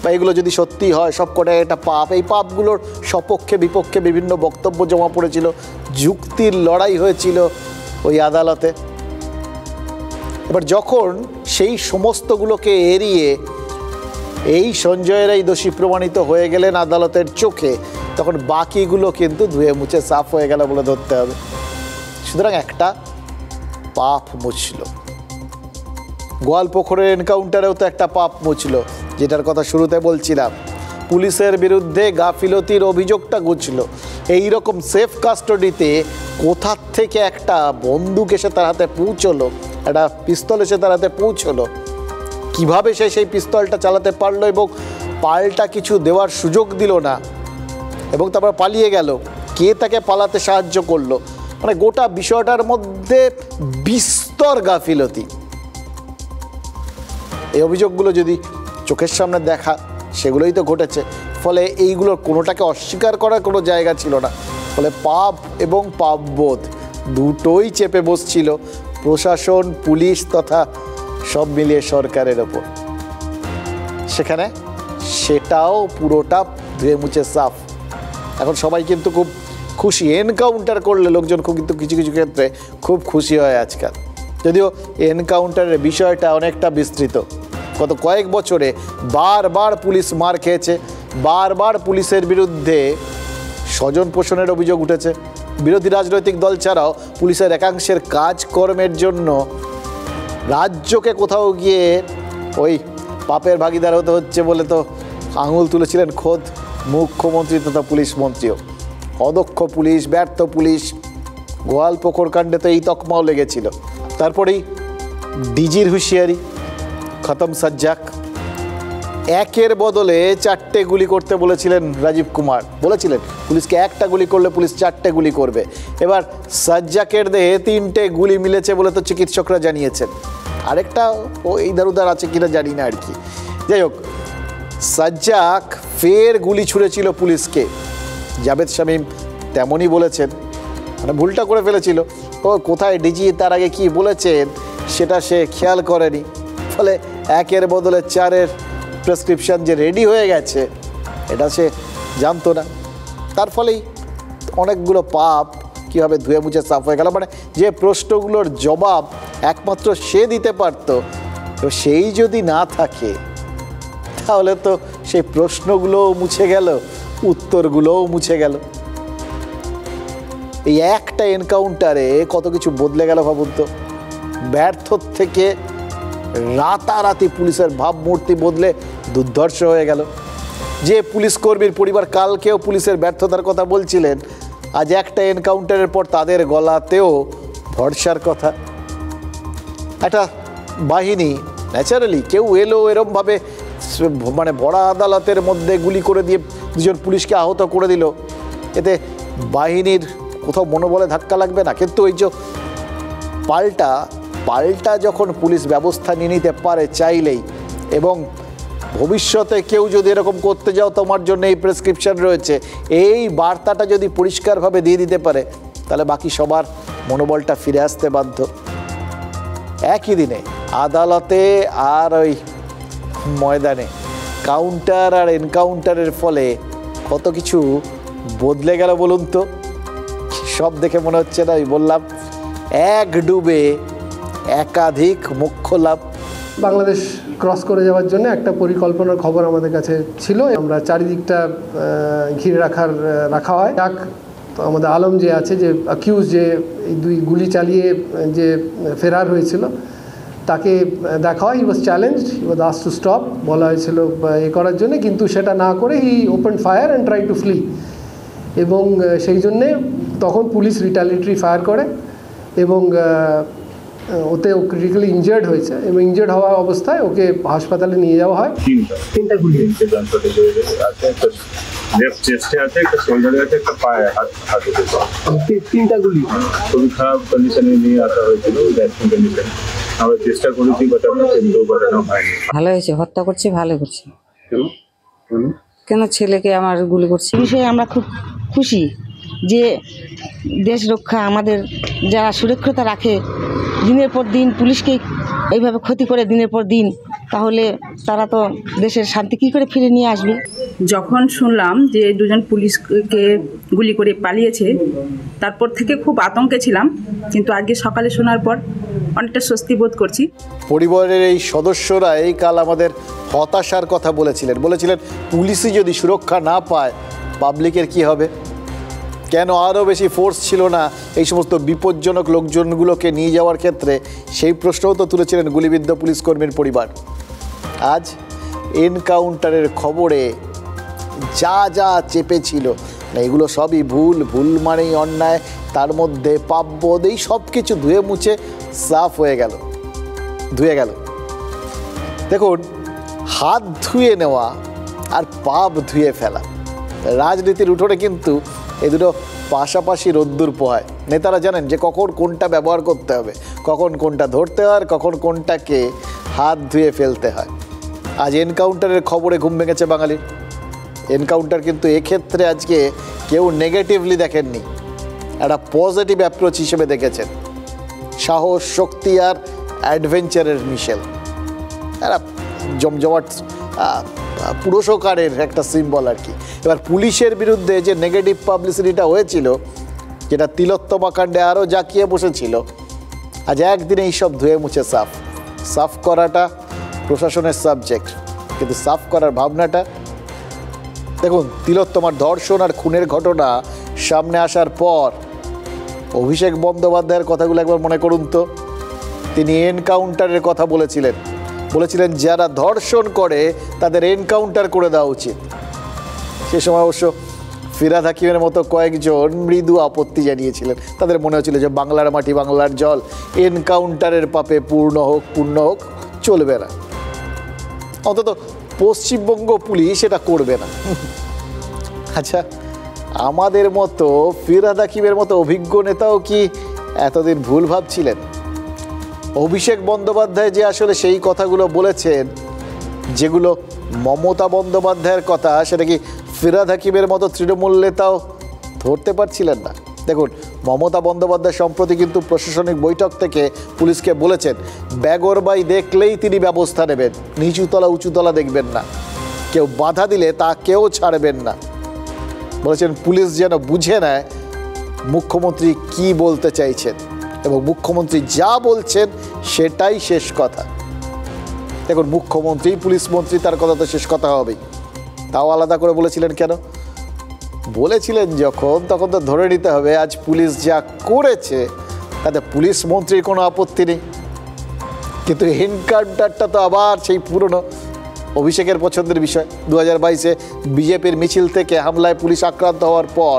বা এগুলো যদি সত্যি হয়, সব কটাই একটা পাপ। এই পাপগুলোর সপক্ষে বিপক্ষে বিভিন্ন বক্তব্য জমা পড়েছিল, যুক্তির লড়াই হয়েছিল ওই আদালতে। এবার যখন সেই সমস্তগুলোকে এড়িয়ে এই সঞ্জয় রায় দোষী প্রমাণিত হয়ে গেলেন আদালতের চোখে, তখন বাকিগুলো কিন্তু ধুয়ে মুছে সাফ হয়ে গেল বলে ধরতে হবে। সুতরাং একটা পাপ মুছল। গোয়ালপুকুরের এনকাউন্টারেও তো একটা পাপ মুছল, যেটার কথা শুরুতে বলছিলাম। পুলিশের বিরুদ্ধে গাফিলতির অভিযোগটা ঘুচল। এইরকম সেফ কাস্টডিতে কোথার থেকে একটা বন্দুক এসে তার হাতে পৌঁছলো, একটা পিস্তল এসে তার হাতে পৌঁছলো, কিভাবে সে সেই পিস্তলটা চালাতে পারলো এবং পাল্টা কিছু দেওয়ার সুযোগ দিল না, এবং তারপর পালিয়ে গেল, কে তাকে পালাতে সাহায্য করলো, মানে গোটা বিষয়টার মধ্যে বিস্তর গাফিলতি। এই অভিযোগগুলো যদি চোখের সামনে দেখা, সেগুলোই তো ঘটেছে। ফলে এইগুলোর কোনোটাকে অস্বীকার করার কোনো জায়গা ছিল না। ফলে পাপ এবং পাপবোধ দুটোই চেপে বসছিল প্রশাসন, পুলিশ তথা সব মিলিয়ে সরকারের ওপর। সেখানে সেটাও পুরোটা ধুয়ে মুছে সাফ। এখন সবাই কিন্তু খুব খুশি। এনকাউন্টার করলে লোকজন কিন্তু কিছু কিছু ক্ষেত্রে খুব খুশি হয় আজকাল, যদিও এনকাউন্টারের বিষয়টা অনেকটা বিস্তৃত। গত কয়েক বছরে বারবার পুলিশ মার খেয়েছে, বারবার পুলিশের বিরুদ্ধে স্বজন পোষণের অভিযোগ উঠেছে। বিরোধী রাজনৈতিক দল ছাড়াও পুলিশের একাংশের কাজকর্মের জন্য রাজ্যকে কোথাও গিয়ে ওই পাপের ভাগিদার হতে হচ্ছে বলে তো আঙুল তুলেছিলেন খোদ মুখ্যমন্ত্রী তথা পুলিশ মন্ত্রীও। অদক্ষ পুলিশ, ব্যর্থ পুলিশ, গোয়ালপুকুর কাণ্ডে তো এই তকমাও লেগেছিল। তারপরেই ডিজির হুঁশিয়ারি, খতম সাজ্জাক। একের বদলে 4টে গুলি করতে বলেছিলেন রাজীব কুমার, বলেছিলেন পুলিশকে একটা গুলি করলে পুলিশ 4টে গুলি করবে। এবার সাজ্জাকের দেহে 3টে গুলি মিলেছে বলে তো চিকিৎসকরা জানিয়েছেন, আরেকটা ও ইধার উধার আছে কিনা জানি না আর কি। যাই হোক, সাজ্জাক ফের গুলি ছুঁড়েছিল পুলিশকে। জাভেদ শামীম তেমনই বলেছেন, মানে ভুলটা করে ফেলেছিল। ও কোথায় ডিজি তার আগে কি বলেছেন সেটা সে খেয়াল করেনি, ফলে একের বদলে 4-এর প্রেসক্রিপশন যে রেডি হয়ে গেছে এটা সে জানতো না। তার ফলেই অনেকগুলো পাপ কীভাবে ধুয়ে মুছে সাফ হয়ে গেল। মানে যে প্রশ্নগুলোর জবাব একমাত্র সে দিতে পারত, তো সেই যদি না থাকে তাহলে তো সেই প্রশ্নগুলোও মুছে গেল, উত্তরগুলোও মুছে গেল। এই একটা এনকাউন্টারে কত কিছু বদলে গেল ভাবুন তো। ব্যর্থ থেকে রাতারাতি পুলিশের ভাবমূর্তি বদলে দুর্ধর্ষ হয়ে গেল। যে পুলিশ কর্মীর পরিবার কালকেও পুলিশের ব্যর্থতার কথা বলছিলেন, আজ একটা এনকাউন্টারের পর তাদের গলাতেও ভরসার কথা। একটা বাহিনী ন্যাচারালি কেউ এলো এরমভাবে মানে ভরা আদালতের মধ্যে গুলি করে দিয়ে 2জন পুলিশকে আহত করে দিল, এতে বাহিনীর কোথাও মনোবলে ধাক্কা লাগবে না? কিন্তু ওই যে পাল্টা যখন পুলিশ ব্যবস্থা নিয়ে নিতে পারে চাইলেই, এবং ভবিষ্যতে কেউ যদি এরকম করতে যাও তোমার জন্য এই প্রেসক্রিপশন রয়েছে, এই বার্তাটা যদি পরিষ্কারভাবে দিয়ে দিতে পারে, তাহলে বাকি সবার মনোবলটা ফিরে আসতে বাধ্য। একই দিনে আদালতে আর ওই ময়দানে কাউন্টার আর এনকাউন্টারের ফলে কত কিছু বদলে গেল বলুন তো। সব দেখে মনে হচ্ছে না, আমি বললাম এক ডুবে একাধিক মুখ্য লাভ। বাংলাদেশ ক্রস করে যাওয়ার জন্য একটা পরিকল্পনার খবর আমাদের কাছে ছিল। আমরা চারিদিকটা ঘিরে রাখা হয়। তো আমাদের আলম যে আছে, যে অ্যাকিউজ, যে এই 2 গুলি চালিয়ে যে ফেরার হয়েছিল, তাকে দেখা হয়। He was challenged, he was asked to stop, বলা হয়েছিল এ করার জন্য, কিন্তু সেটা না করে he open fire and try to flee. এবং সেই জন্যে তখন পুলিশ রিটালিয়েটরি ফায়ার করে এবং ওতে ও ক্রিটিক্যালি ইনজার্ড হয়েছে, এবং ইনজার্ড হওয়া অবস্থায় ওকে হাসপাতালে নিয়ে যাওয়া হয়। 3টা গুলি লেফট চেস্টে আছে, একটা শোল্ডারে আছে, একটা পায়ে হাতে। 3টা গুলি খুবই খারাপ কন্ডিশনে নিয়ে আসা হয়েছিল, কন্ডিশনে আমরা চেষ্টা করেছি বাঁচানো, কিন্তু বাঁচানো হয়নি। ভালো হয়েছে, হত্যা করছে, ভালো করছে। কেন ছেলেকে আমার গুলি করছে? বিষয়ে আমরা খুব খুশি যে দেশ রক্ষা, আমাদের যারা সুরক্ষতা রাখে দিনের পর দিন পুলিশকে এইভাবে ক্ষতি করে দিনের পর দিন, তাহলে তারা তো দেশের শান্তি কী করে ফিরে নিয়ে আসবে? যখন শুনলাম যে 2জন পুলিশকে গুলি করে পালিয়েছে, তারপর থেকে খুব আতঙ্কে ছিলাম, কিন্তু আজকে সকালে শোনার পর অনেকটা স্বস্তি বোধ করছি। পরিবারের এই সদস্যরাই কাল আমাদের হতাশার কথা বলেছিলেন পুলিশই যদি সুরক্ষা না পায় পাবলিকের কি হবে? কেন আরও বেশি ফোর্স ছিল না এই সমস্ত বিপজ্জনক লোকজনগুলোকে নিয়ে যাওয়ার ক্ষেত্রে? সেই প্রশ্নও তো তুলেছিলেন গুলিবিদ্ধ পুলিশ কর্মীর পরিবার। আজ এনকাউন্টারের খবরে যা চেপেছিল, এগুলো সবই ভুল মানেই অন্যায়, তার মধ্যে পাপবোধ, এই সব কিছু ধুয়ে মুছে সাফ হয়ে গেল, ধুয়ে গেল। দেখুন, হাত ধুয়ে নেওয়া আর পাপ ধুয়ে ফেলা, রাজনীতির উঠোনে কিন্তু এই দুটো পাশাপাশি রোদ্দুর পোহায়। নেতারা জানেন যে কখন কোনটা ব্যবহার করতে হবে, কখন কোনটা ধরতে হয়, কখন কোনটাকে হাত ধুয়ে ফেলতে হয়। আজ এনকাউন্টারের খবরে ঘুম ভেঙেছে বাঙালির। এনকাউন্টার কিন্তু এক্ষেত্রে আজকে কেউ নেগেটিভলি দেখেননি, একটা পজিটিভ অ্যাপ্রোচ হিসেবে দেখেছেন। সাহস, শক্তি আর অ্যাডভেঞ্চারের মিশেল, একটা জমজমাট পুরস্কারের একটা সিম্বল আর কি। এবার পুলিশের বিরুদ্ধে যে নেগেটিভ পাবলিসিটিটা হয়েছিল, যেটা তিলোত্তমা কাণ্ডে আরও জাঁকিয়ে বসেছিল, আজ একদিনে এইসব ধুয়ে মুছে সাফ করাটা প্রশাসনের সাবজেক্ট, কিন্তু সাফ করার ভাবনাটা দেখুন, তিলোত্তমার ধর্ষণ আর খুনের ঘটনা সামনে আসার পর অভিষেক বন্দ্যোপাধ্যায়ের কথাগুলো একবার মনে করুন তো। তিনি এনকাউন্টারের কথা বলেছিলেন যারা ধর্ষণ করে তাদের এনকাউন্টার করে দেওয়া উচিত। সে সময় অবশ্য ফিরহাদ হাকিমের মতো কয়েকজন মৃদু আপত্তি জানিয়েছিলেন। তাদের মনে হচ্ছিল যে বাংলার মাটি বাংলার জল, এনকাউন্টারের পাপে পূর্ণ হোক চলবে না, অন্তত পশ্চিমবঙ্গ পুলিশ এটা করবে না। আচ্ছা, আমাদের মতো ফিরহাদ হাকিমের মতো অভিজ্ঞ নেতাও কি এতদিন ভুল ভাবছিলেন? অভিষেক বন্দ্যোপাধ্যায় যে আসলে সেই কথাগুলো বলেছেন যেগুলো মমতা বন্দ্যোপাধ্যায়ের কথা, সেটা কি ফিরহাদ হাকিমের মতো তৃণমূল নেতাও ধরতে পারছিলেন না? দেখুন, মমতা বন্দ্যোপাধ্যায় সম্প্রতি কিন্তু প্রশাসনিক বৈঠক থেকে পুলিশকে বলেছেন বেগরবাই দেখলেই তিনি ব্যবস্থা নেবেন, নিচুতলা উঁচুতলা দেখবেন না, কেউ বাধা দিলে তা কেউ ছাড়বেন না। বলেছেন পুলিশ যেন বুঝে নেয় মুখ্যমন্ত্রী কি বলতে চাইছেন এবং মুখ্যমন্ত্রী যা বলছেন সেটাই শেষ কথা। দেখুন, মুখ্যমন্ত্রী পুলিশ মন্ত্রী, তার কথা তো শেষ কথা হবেই। তাও আলাদা করে বলেছিলেন কেন? বলেছিলেন তখন তো ধরে নিতে হবে আজ পুলিশ যা করেছে তাতে পুলিশ মন্ত্রীর কোনো আপত্তি নেই, কিন্তু এনকাউন্টারটা তো আবার সেই পুরনো অভিষেকের পছন্দের বিষয়। 2022-এ বিজেপির মিছিল থেকে হামলায় পুলিশ আক্রান্ত হওয়ার পর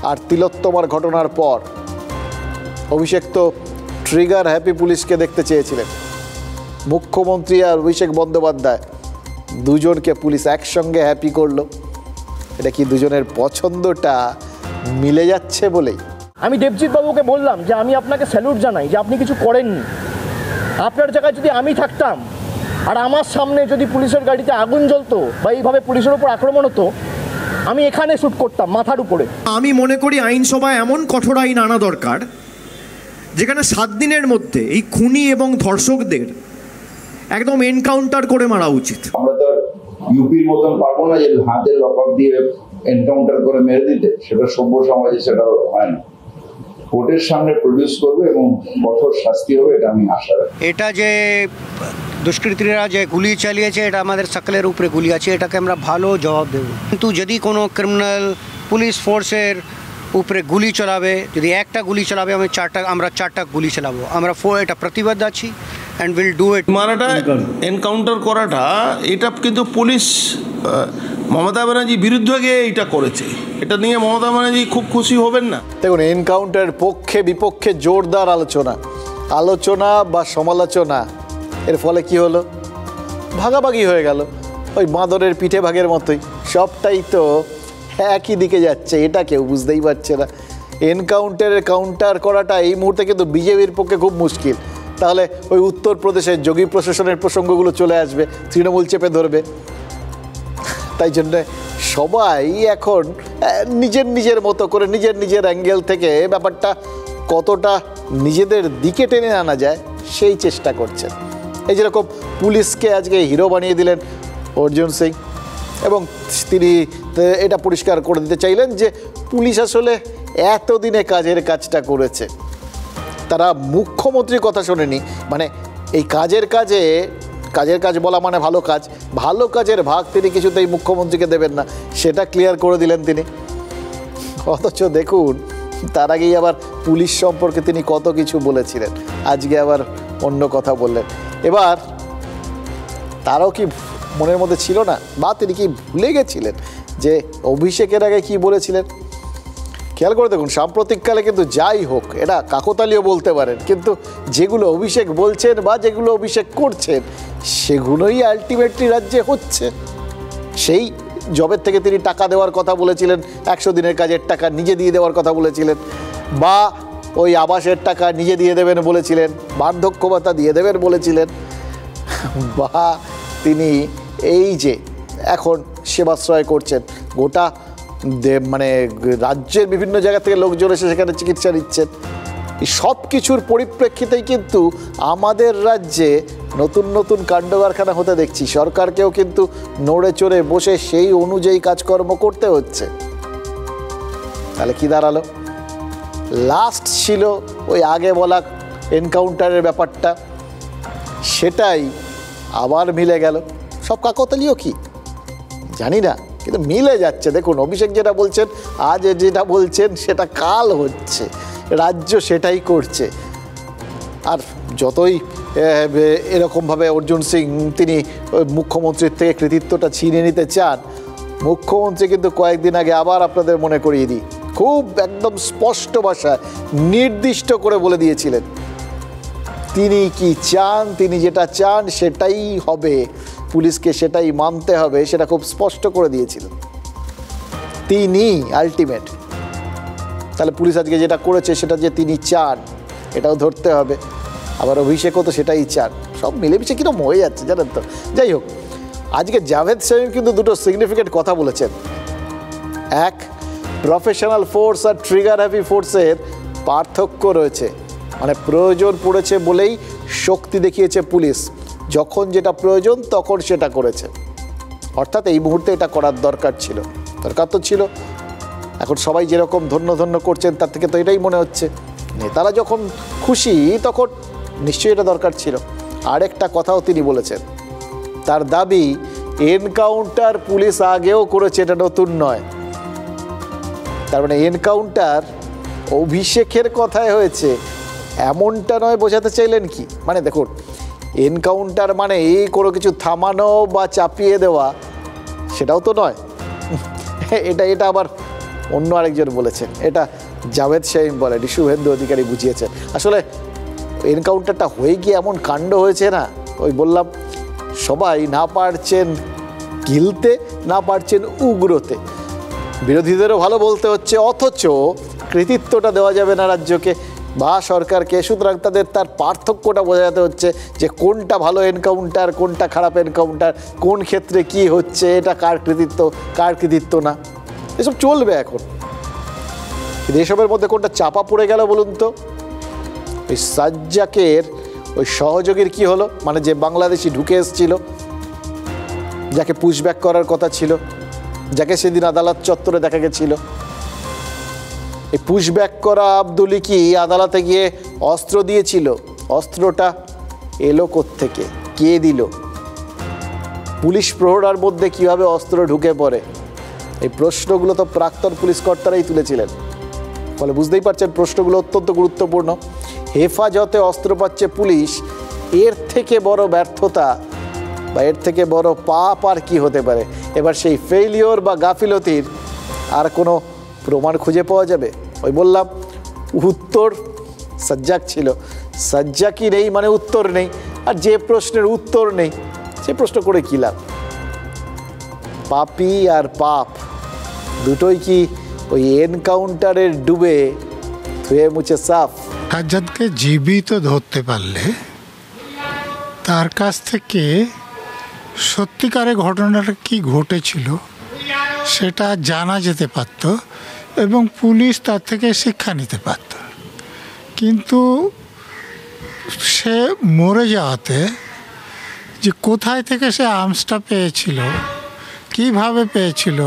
আর তিলোত্তমার ঘটনার পর অভিষেক তো ট্রিগার হ্যাপি পুলিশকে দেখতে চেয়েছিলেন। মুখ্যমন্ত্রী আর অভিষেক বন্দ্যোপাধ্যায় দুজনকে পুলিশ একসঙ্গে হ্যাপি করলো। এটা কি দুজনের পছন্দটা মিলে যাচ্ছে বলেই? আমি দেবজিৎ বাবুকে বললাম যে আমি আপনাকে স্যালুট জানাই যে আপনি কিছু করেননি। আপনার জায়গায় যদি আমি থাকতাম আর আমার সামনে যদি পুলিশের গাড়িতে আগুন জ্বলতো বা এইভাবে পুলিশের উপর আক্রমণ হতো, আমি এখানে শ্যুট করতাম মাথার উপরে। আমি মনে করি আইনসভায় এমন কঠোর আইন আনা দরকার যেখানে 7 দিনের মধ্যে এই খুনি এবং ধর্ষকদের একদম এনকাউন্টার করে মারা উচিত। আমরা তো ইউপির মতন পারবো না যে হাতে লকআপ দিয়ে এনকাউন্টার করে মেরে দিতে, সেটা সভ্য সমাজে সেটা হয় না। কোর্টের সামনে প্রডিউস করবে এবং কঠোর শাস্তি হবে, এটা আমি আশা রাখি। এটা যে দুষ্কৃতীরা যে গুলি চালিয়েছে, এটা আমাদের সকলের উপরে গুলি আছে, এটাকে আমরা ভালো জবাব দেব। কিন্তু যদি কোনো ক্রিমিনাল পুলিশ ফোর্সের উপরে গুলি চালাবে, যদি একটা গুলি চালাবে আমরা চারটা গুলি চালাবো। আমরা এটা প্রতিবাদ আছি অ্যান্ড উইল ডু ইট। মারাটা এনকাউন্টার করাটা এটা কিন্তু পুলিশ মমতা ব্যানার্জির বিরুদ্ধে গিয়ে এটা করেছে, এটা নিয়ে মমতা ব্যানার্জি খুব খুশি হবেন না। দেখুন, এনকাউন্টার পক্ষে বিপক্ষে জোরদার আলোচনা বা সমালোচনা, এর ফলে কি হলো? ভাগাভাগি হয়ে গেল, ওই বাঁদরের পিঠে ভাগের মতোই। সবটাই তো একই দিকে যাচ্ছে, এটা কেউ বুঝতেই পারছে না। এনকাউন্টারের কাউন্টার করাটা এই মুহূর্তে কিন্তু বিজেপির পক্ষে খুব মুশকিল। তাহলে ওই উত্তরপ্রদেশের যোগী প্রশাসনের প্রসঙ্গগুলো চলে আসবে, তৃণমূল চেপে ধরবে। তাই জন্যে সবাই এখন নিজের মতো করে নিজের অ্যাঙ্গেল থেকে ব্যাপারটা কতটা নিজেদের দিকে টেনে আনা যায় সেই চেষ্টা করছেন। এই যেরকম পুলিশকে আজকে হিরো বানিয়ে দিলেন অর্জুন সিং, এবং তিনি এটা পরিষ্কার করে দিতে চাইলেন যে পুলিশ আসলে এতদিনে কাজটা করেছে, তারা মুখ্যমন্ত্রীর কথা শোনেনি। মানে এই কাজের কাজ বলা মানে ভালো কাজের ভাগ তিনি কিছুতেই মুখ্যমন্ত্রীকে দেবেন না, সেটা ক্লিয়ার করে দিলেন তিনি। অথচ দেখুন, তার আগেই আবার পুলিশ সম্পর্কে তিনি কত কিছু বলেছিলেন, আজকে আবার অন্য কথা বললেন। এবার তারাও কি মনের মধ্যে ছিল না, বা তিনি কি ভুলে গেছিলেন যে অভিষেকের আগে কি বলেছিলেন? খেয়াল করে দেখুন, সাম্প্রতিককালে কিন্তু যাই হোক, এটা কাকতালীয় বলতে পারেন, কিন্তু যেগুলো অভিষেক বলছেন বা যেগুলো অভিষেক করছেন সেগুলোই আলটিমেটলি রাজ্যে হচ্ছে। সেই জবের থেকে তিনি টাকা দেওয়ার কথা বলেছিলেন, 100 দিনের কাজের টাকা নিজে দিয়ে দেওয়ার কথা বলেছিলেন, বা ওই আবাসের টাকা নিজে দিয়ে দেবেন বলেছিলেন, বার্ধক্য ভাতা দিয়ে দেবেন বলেছিলেন, বা তিনি এই যে এখন সেবাশ্রয় করছেন, গোটা মানে রাজ্যের বিভিন্ন জায়গা থেকে লোকজন এসে সেখানে চিকিৎসা নিচ্ছেন। এই সব কিছুর পরিপ্রেক্ষিতেই কিন্তু আমাদের রাজ্যে নতুন কাণ্ড কারখানা হতে দেখছি। সরকারকেও কিন্তু নড়ে চড়ে বসে সেই অনুযায়ী কাজকর্ম করতে হচ্ছে। তাহলে কি দাঁড়ালো? লাস্ট ছিল ওই আগে বলা এনকাউন্টারের ব্যাপারটা, সেটাই আবার মিলে গেল। সব কাকতালীয় কি জানি না, কিন্তু মিলে যাচ্ছে। দেখুন অভিষেক যেটা বলছেন, আজ যেটা বলছেন সেটা কাল হচ্ছে, রাজ্য সেটাই করছে। আর যতই এরকমভাবে অর্জুন সিং তিনি মুখ্যমন্ত্রীর থেকে কৃতিত্বটা ছিনিয়ে নিতে চান, মুখ্যমন্ত্রী কিন্তু কয়েকদিন আগে আবার আপনাদের মনে করিয়ে দিই, খুব একদম স্পষ্ট ভাষায় নির্দিষ্ট করে বলে দিয়েছিলেন তিনি কি চান, তিনি যেটা চান সেটাই হবে, পুলিশকে সেটাই মানতে হবে, সেটা খুব স্পষ্ট করে দিয়েছিলেন তিনি আলটিমেট। তাহলে পুলিশ আজকে যেটা করেছে সেটা যে তিনি চান এটাও ধরতে হবে, আবার অভিষেকও তো সেটাই চান, সব মিলেমিশে কীরকম হয়ে যাচ্ছে জানেন তো। যাই হোক, আজকে জাভেদ শামীম কিন্তু দুটো সিগনিফিকেন্ট কথা বলেছেন। এক, প্রফেশনাল ফোর্স আর ট্রিগার হ্যাপি ফোর্সের পার্থক্য রয়েছে, মানে প্রয়োজন পড়েছে বলেই শক্তি দেখিয়েছে পুলিশ, যখন যেটা প্রয়োজন তখন সেটা করেছে। অর্থাৎ এই মুহূর্তে এটা করার দরকার ছিল, দরকার তো ছিল। এখন সবাই যেরকম ধন্য ধন্য করছেন তার থেকে তো এটাই মনে হচ্ছে, নেতারা যখন খুশি তখন নিশ্চয়ই এটা দরকার ছিল। আরেকটা কথাও তিনি বলেছেন, তার দাবি এনকাউন্টার পুলিশ আগেও করেছে, এটা নতুন নয়। তার মানে এনকাউন্টার অভিষেকের কথায় হয়েছে এমনটা নয়, বোঝাতে চাইলেন কি? মানে দেখুন, এনকাউন্টার মানে এই কোনো কিছু থামানো বা চাপিয়ে দেওয়া সেটাও তো নয়। এটা আবার অন্য আরেকজন বলেছেন, এটা জাভেদ শামীম বলেন, শুভেন্দু অধিকারী বুঝিয়েছেন। আসলে এনকাউন্টারটা হয়ে গিয়ে এমন কাণ্ড হয়েছে না, ওই বললাম সবাই না পারছেন গিলতে, না পারছেন উগ্রতে, বিরোধীদেরও ভালো বলতে হচ্ছে, অথচ কৃতিত্বটা দেওয়া যাবে না রাজ্যকে বা সরকারকে। সুতরাং তার পার্থক্যটা বোঝাতে হচ্ছে যে কোনটা ভালো এনকাউন্টার, কোনটা খারাপ এনকাউন্টার, কোন ক্ষেত্রে কি হচ্ছে, এটা কার কৃতিত্ব কার কৃতিত্ব না, এসব চলবে এখন। কিন্তু এসবের মধ্যে কোনটা চাপা পড়ে গেল বলুন তো? ওই সাজ্জাকের ওই সহযোগীর কি হলো, মানে যে বাংলাদেশি ঢুকে এসেছিল, যাকে পুশব্যাক করার কথা ছিল, যাকে সেদিন আদালত চত্বরে দেখা গেছিল। এই পুশব্যাক করা আব্দুলি কি আদালতে গিয়ে অস্ত্র দিয়েছিল? অস্ত্রটা এলো কোত্থেকে, কে দিল? পুলিশ প্রহরার মধ্যে কিভাবে অস্ত্র ঢুকে পড়ে? এই প্রশ্নগুলো তো প্রাক্তন পুলিশ কর্তারাই তুলেছিলেন। ফলে বুঝতেই পারছেন প্রশ্নগুলো অত্যন্ত গুরুত্বপূর্ণ। হেফাজতে অস্ত্র পাচ্ছে পুলিশ, এর থেকে বড় ব্যর্থতা বা এর থেকে বড় পাপ আর কি হতে পারে? এবার সেই ফেইলিওর বা গাফিলতির আর কোনো প্রমাণ খুঁজে পাওয়া যাবে? ওই বললাম উত্তর সাজ্জাক ছিল, সাজ্জাকই নেই মানে উত্তর নেই, আর যে প্রশ্নের উত্তর নেই সে প্রশ্ন করে কী লাভ? পাপি আর পাপ দুটোই কি ওই এনকাউন্টারের ডুবে ধুয়ে মুছে সাফ? সাজ্জাদকে জীবিত ধরতে পারলে তার কাছ থেকে সত্যিকারের ঘটনাটা কি ঘটেছিল সেটা জানা যেতে পারত এবং পুলিশ তার থেকে শিক্ষা নিতে পারত। কিন্তু সে মরে যাওয়াতে যে কোথায় থেকে সে আর্মসটা পেয়েছিল, কিভাবে পেয়েছিল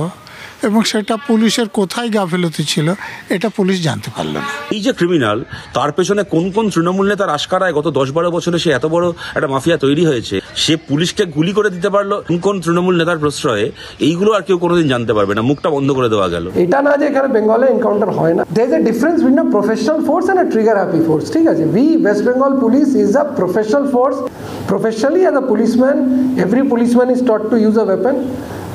এবং সেটা পুলিশের কোথায় গাফিলতি ছিল, এটা পুলিশ জানতে পারলো না। এই যে ক্রিমিনাল, তার পেছনে কোন কোন তৃণমূল নেতার আশকারায় গত 10-12 বছরে সে এত বড় একটা মাফিয়া তৈরি হয়েছে, সে পুলিশকে গুলি করে দিতে পারলো কোন কোন তৃণমূল নেতার প্রশ্রয়ে, এইগুলো আর কেউ কোনোদিন জানতে পারবে না, মুখটা বন্ধ করে দেওয়া গেল। এটা না যে এখানে বেঙ্গলে এনকাউন্টার হয় না, there is a difference between a professional force and a trigger happy force. ঠিক আছে, West Bengal police is a professional force. Professionally as a policeman, every policeman is taught to use a weapon.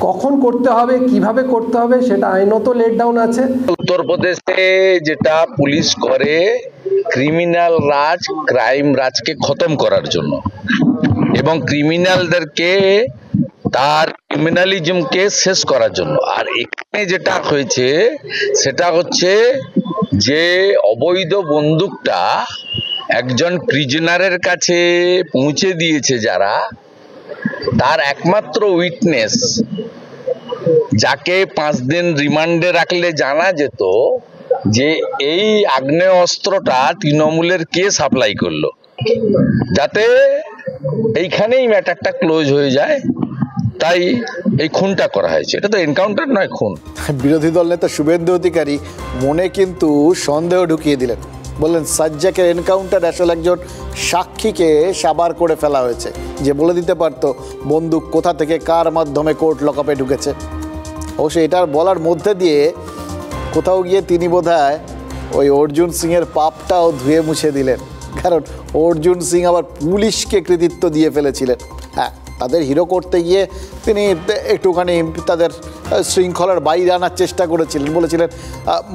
কখন করতে হবে, কিভাবে করতে হবে, সেটা আইনত লেট ডাউন আছে। উত্তরপ্রদেশে যেটা পুলিশ করে ক্রিমিনাল রাজ, ক্রাইম রাজকে খতম করার জন্য এবং ক্রিমিনালদেরকে তার ক্রিমিনালিজমকে শেষ করার জন্য। আর এখানে যেটা হয়েছে সেটা হচ্ছে যে অবৈধ বন্দুকটা একজন প্রিজনারের কাছে পৌঁছে দিয়েছে যারা, তার একমাত্র উইটনেস, যাকে 5 দিন রিমান্ডে রাখলে জানা যেত যে এই আগ্নেয় অস্ত্রটা তৃণমূলের কে সাপ্লাই করলো, যাতে এইখানেই ম্যাটারটা ক্লোজ হয়ে যায়। তাই এই খুনটা করা হয়েছে, এটা তো এনকাউন্টার নয়, খুন। বিরোধী দল নেতা শুভেন্দু অধিকারী মনে কিন্তু সন্দেহ ঢুকিয়ে দিলেন, বললেন সাজ্জাকের এনকাউন্টার আসলে একজন সাক্ষীকে সাবার করে ফেলা হয়েছে, যে বলে দিতে পারতো বন্দুক কোথা থেকে কার মাধ্যমে কোর্ট লকআপে ঢুকেছে। অবশ্য এটার বলার মধ্যে দিয়ে কোথাও গিয়ে তিনি বোধহয় ওই অর্জুন সিংয়ের পাপটাও ধুয়ে মুছে দিলেন, কারণ অর্জুন সিং আবার পুলিশকে কৃতিত্ব দিয়ে ফেলেছিলেন। হ্যাঁ, তাদের হিরো করতে গিয়ে তিনি একটুখানি তাদের শৃঙ্খলার বাইরে আনার চেষ্টা করেছিলেন, বলেছিলেন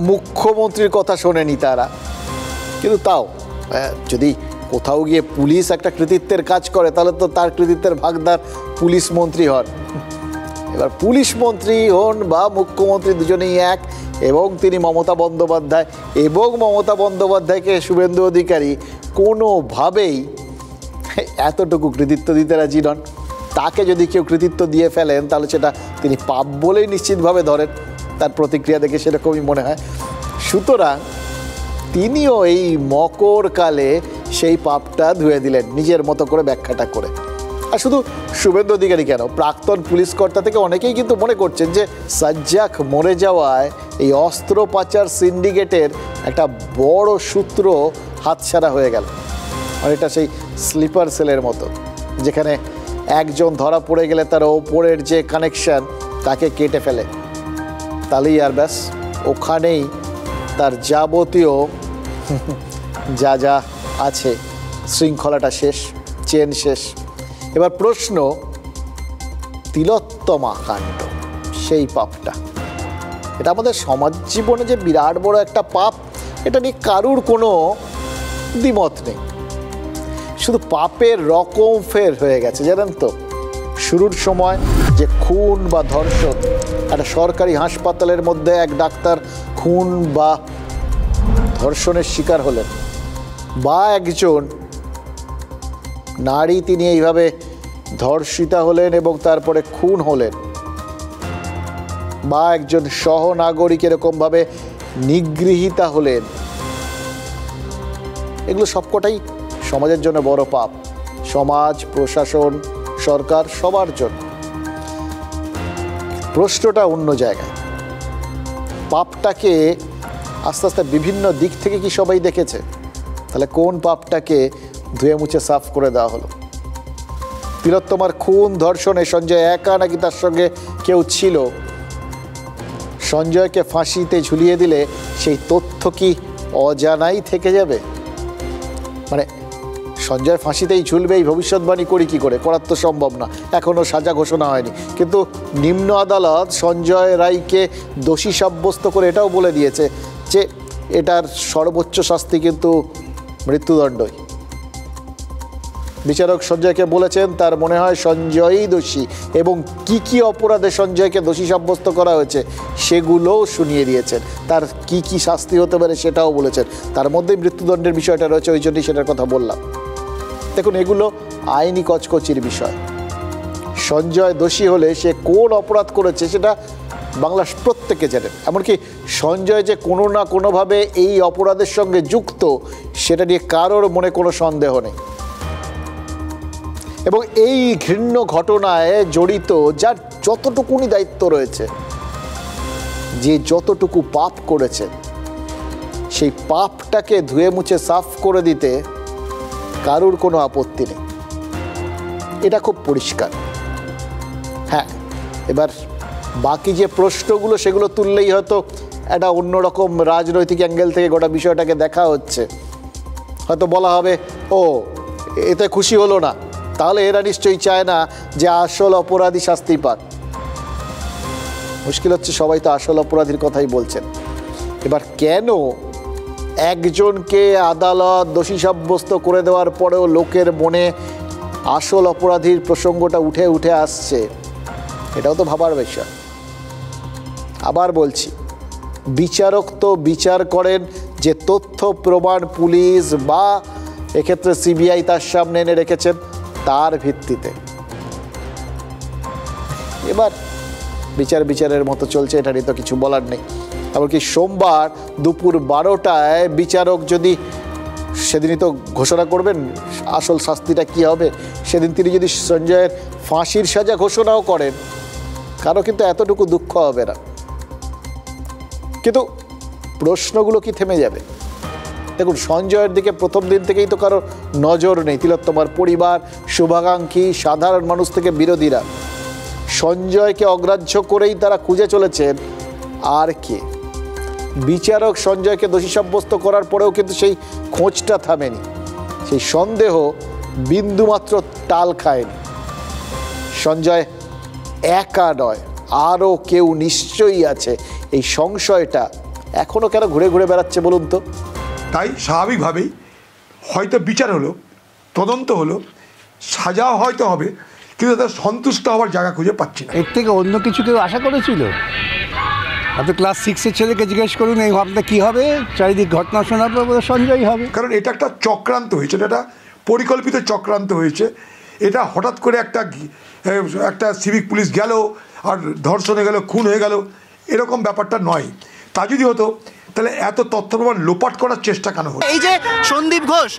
মুখ্যমন্ত্রীর কথা শোনেনি তারা। কিন্তু তাও যদি কোথাও গিয়ে পুলিশ একটা কৃতিত্বের কাজ করে তাহলে তো তার কৃতিত্বের ভাগদার পুলিশ মন্ত্রী হন। এবার পুলিশ মন্ত্রী হন বা মুখ্যমন্ত্রী দুজনেই এক, এবং তিনি মমতা বন্দ্যোপাধ্যায়, এবং মমতা বন্দ্যোপাধ্যায়কে শুভেন্দু অধিকারী কোনোভাবেই এতটুকু কৃতিত্ব দিতে রাজি নন। তাকে যদি কেউ কৃতিত্ব দিয়ে ফেলেন তাহলে সেটা তিনি পাপ বলেই নিশ্চিতভাবে ধরেন, তার প্রতিক্রিয়া দেখে সেরকমই মনে হয়। সুতরাং তিনিও এই মকরকালে সেই পাপটা ধুয়ে দিলেন নিজের মতো করে ব্যাখ্যাটা করে। আর শুধু শুভেন্দু অধিকারী কেন, প্রাক্তন পুলিশ কর্তা থেকে অনেকেই কিন্তু মনে করছেন যে সাজ্জাক মরে যাওয়ায় এই অস্ত্র পাচার সিন্ডিকেটের একটা বড় সূত্র হাতছাড়া হয়ে গেল। আর এটা সেই স্লিপার সেলের মতো, যেখানে একজন ধরা পড়ে গেলে তার ওপরের যে কানেকশন তাকে কেটে ফেলে, তাহলেই আর ব্যাস ওখানেই তার যাবতীয় যা যা আছে শৃঙ্খলাটা শেষ, চেন শেষ। এবার প্রশ্ন, তিলোত্তমা কাণ্ড, সেই পাপটা, এটা আমাদের সমাজ জীবনে যে বিরাট বড় একটা পাপ, এটা নিয়ে কারুর কোনো দ্বিমত নেই। শুধু পাপের রকম ফের হয়ে গেছে জানেন তো। শুরুর সময় যে খুন বা ধর্ষণ, একটা সরকারি হাসপাতালের মধ্যে এক ডাক্তার খুন বা ধর্ষণের শিকার হলেন, বা একজন নারী তিনি এইভাবে ধর্ষিতা হলেন এবং তারপরে খুন হলেন, বা একজন সহনাগরিক এরকমভাবে নিগৃহীতা হলেন, এগুলো সবকটাই সমাজের জন্য বড় পাপ, সমাজ, প্রশাসন, সরকার, সবার জন্য। প্রশ্নটা অন্য জায়গায়। পাপটাকে আস্তে আস্তে বিভিন্ন দিক থেকে কি সবাই দেখেছে? তাহলে কোন পাপটাকে ধুয়ে মুছে সাফ করে দেওয়া হলো? তিলোত্তমার খুন ধর্ষণে সঞ্জয় একা নাকি তার সঙ্গে কেউ ছিল? সঞ্জয়কে ফাঁসিতে ঝুলিয়ে দিলে সেই তথ্য কি অজানাই থেকে যাবে? মানে সঞ্জয় ফাঁসিতেই ঝুলবে এই ভবিষ্যৎবাণী করি কি করে? করার তো সম্ভব না, এখনও সাজা ঘোষণা হয়নি। কিন্তু নিম্ন আদালত সঞ্জয় রায়কে দোষী সাব্যস্ত করে এটাও বলে দিয়েছে যে এটার সর্বোচ্চ শাস্তি কিন্তু মৃত্যুদণ্ডই। বিচারক সঞ্জয়কে বলেছেন তার মনে হয় সঞ্জয়ই দোষী, এবং কি কি অপরাধে সঞ্জয়কে দোষী সাব্যস্ত করা হয়েছে সেগুলোও শুনিয়ে দিয়েছেন। তার কি কি শাস্তি হতে পারে সেটাও বলেছেন, তার মধ্যেই মৃত্যুদণ্ডের বিষয়টা রয়েছে, ওই জন্যই সেটার কথা বললাম। দেখুন, এগুলো আইনি কচকচির বিষয়। সঞ্জয় দোষী হলে সে কোন অপরাধ করেছে সেটা বাংলার প্রত্যেকে জানেন, এমনকি সঞ্জয় যে কোনো না কোনোভাবে এই অপরাধের সঙ্গে যুক্ত সেটা নিয়ে কারোর মনে কোনো সন্দেহ নেই। এবং এই ঘৃণ্য ঘটনায় জড়িত যার যতটুকুনি দায়িত্ব রয়েছে, যে যতটুকু পাপ করেছে, সেই পাপটাকে ধুয়ে মুছে সাফ করে দিতে কারুর কোনো আপত্তি নেই, এটা খুব পরিষ্কার। হ্যাঁ, এবার বাকি যে প্রশ্নগুলো সেগুলো তুললেই হয়তো একটা অন্যরকম রাজনৈতিক অ্যাঙ্গেল থেকে গোটা বিষয়টাকে দেখা হচ্ছে। হয়তো বলা হবে, ও এতে খুশি হলো না, তাহলে এরা নিশ্চয়ই চায় না যে আসল অপরাধী শাস্তি পাক। মুশকিল হচ্ছে সবাই তো আসল অপরাধীর কথাই বলছেন। এবার কেন একজনকে আদালত দোষী সাব্যস্ত করে দেওয়ার পরেও লোকের মনে আসল অপরাধীর প্রসঙ্গটা উঠে উঠে আসছে, এটাও তো ভাবার বিষয়। আবার বলছি, বিচারক তো বিচার করেন যে তথ্য প্রমাণ পুলিশ বা এক্ষেত্রে সিবিআই তার সামনে এনে রেখেছেন তার ভিত্তিতে। এবার বিচারের মতো চলছে, এটা নিয়ে তো কিছু বলার নেই। এমনকি সোমবার দুপুর 12টায় বিচারক যদি, সেদিনই তো ঘোষণা করবেন আসল শাস্তিটা কি হবে, সেদিন তিনি যদি সঞ্জয়ের ফাঁসির সাজা ঘোষণাও করেন, কারো কিন্তু এতটুকু দুঃখ হবে না। কিন্তু প্রশ্নগুলো কি থেমে যাবে? দেখুন, সঞ্জয়ের দিকে প্রথম দিন থেকেই তো কারো নজর নেই। তিলোত্তমার পরিবার, শুভাকাঙ্ক্ষী, সাধারণ মানুষ থেকে বিরোধীরা সঞ্জয়কে অগ্রাহ্য করেই তারা খুঁজে চলেছেন আর কে। বিচারক সঞ্জয়কে দোষী সাব্যস্ত করার পরেও কিন্তু সেই খোঁজটা থামেনি, সেই সন্দেহ বিন্দুমাত্র টাল খায়নি। সঞ্জয় একা নয়, আরও কেউ নিশ্চয়ই আছে। এই সংশয়টা এখনো কেন ঘুরে ঘুরে বেড়াচ্ছে বলুন তো? তাই স্বাভাবিকভাবেই হয়তো বিচার হলো, তদন্ত হলো, সাজা হয়তো হবে, কিন্তু তাদের সন্তুষ্ট হওয়ার জায়গা খুঁজে পাচ্ছি না। এর থেকে অন্য কিছু কেউ আশা করেছিল? আপনি ক্লাস 6-এর ছেলেকে জিজ্ঞেস করুন এই ভাবনা কী হবে, চারিদিক ঘটনা শোনার পর সঞ্জয় হবে। কারণ এটা একটা চক্রান্ত হয়েছে, এটা পরিকল্পিত চক্রান্ত হয়েছে। এটা হঠাৎ করে একটা সিভিক পুলিশ গেল আর ধর্ষণে গেল, খুন হয়ে গেল, এরকম ব্যাপারটা নয়। তা যদি হতো তাহলে এত তথ্য প্রমাণ লোপাট করার চেষ্টা কেন হলো? এই যে সন্দীপ ঘোষ,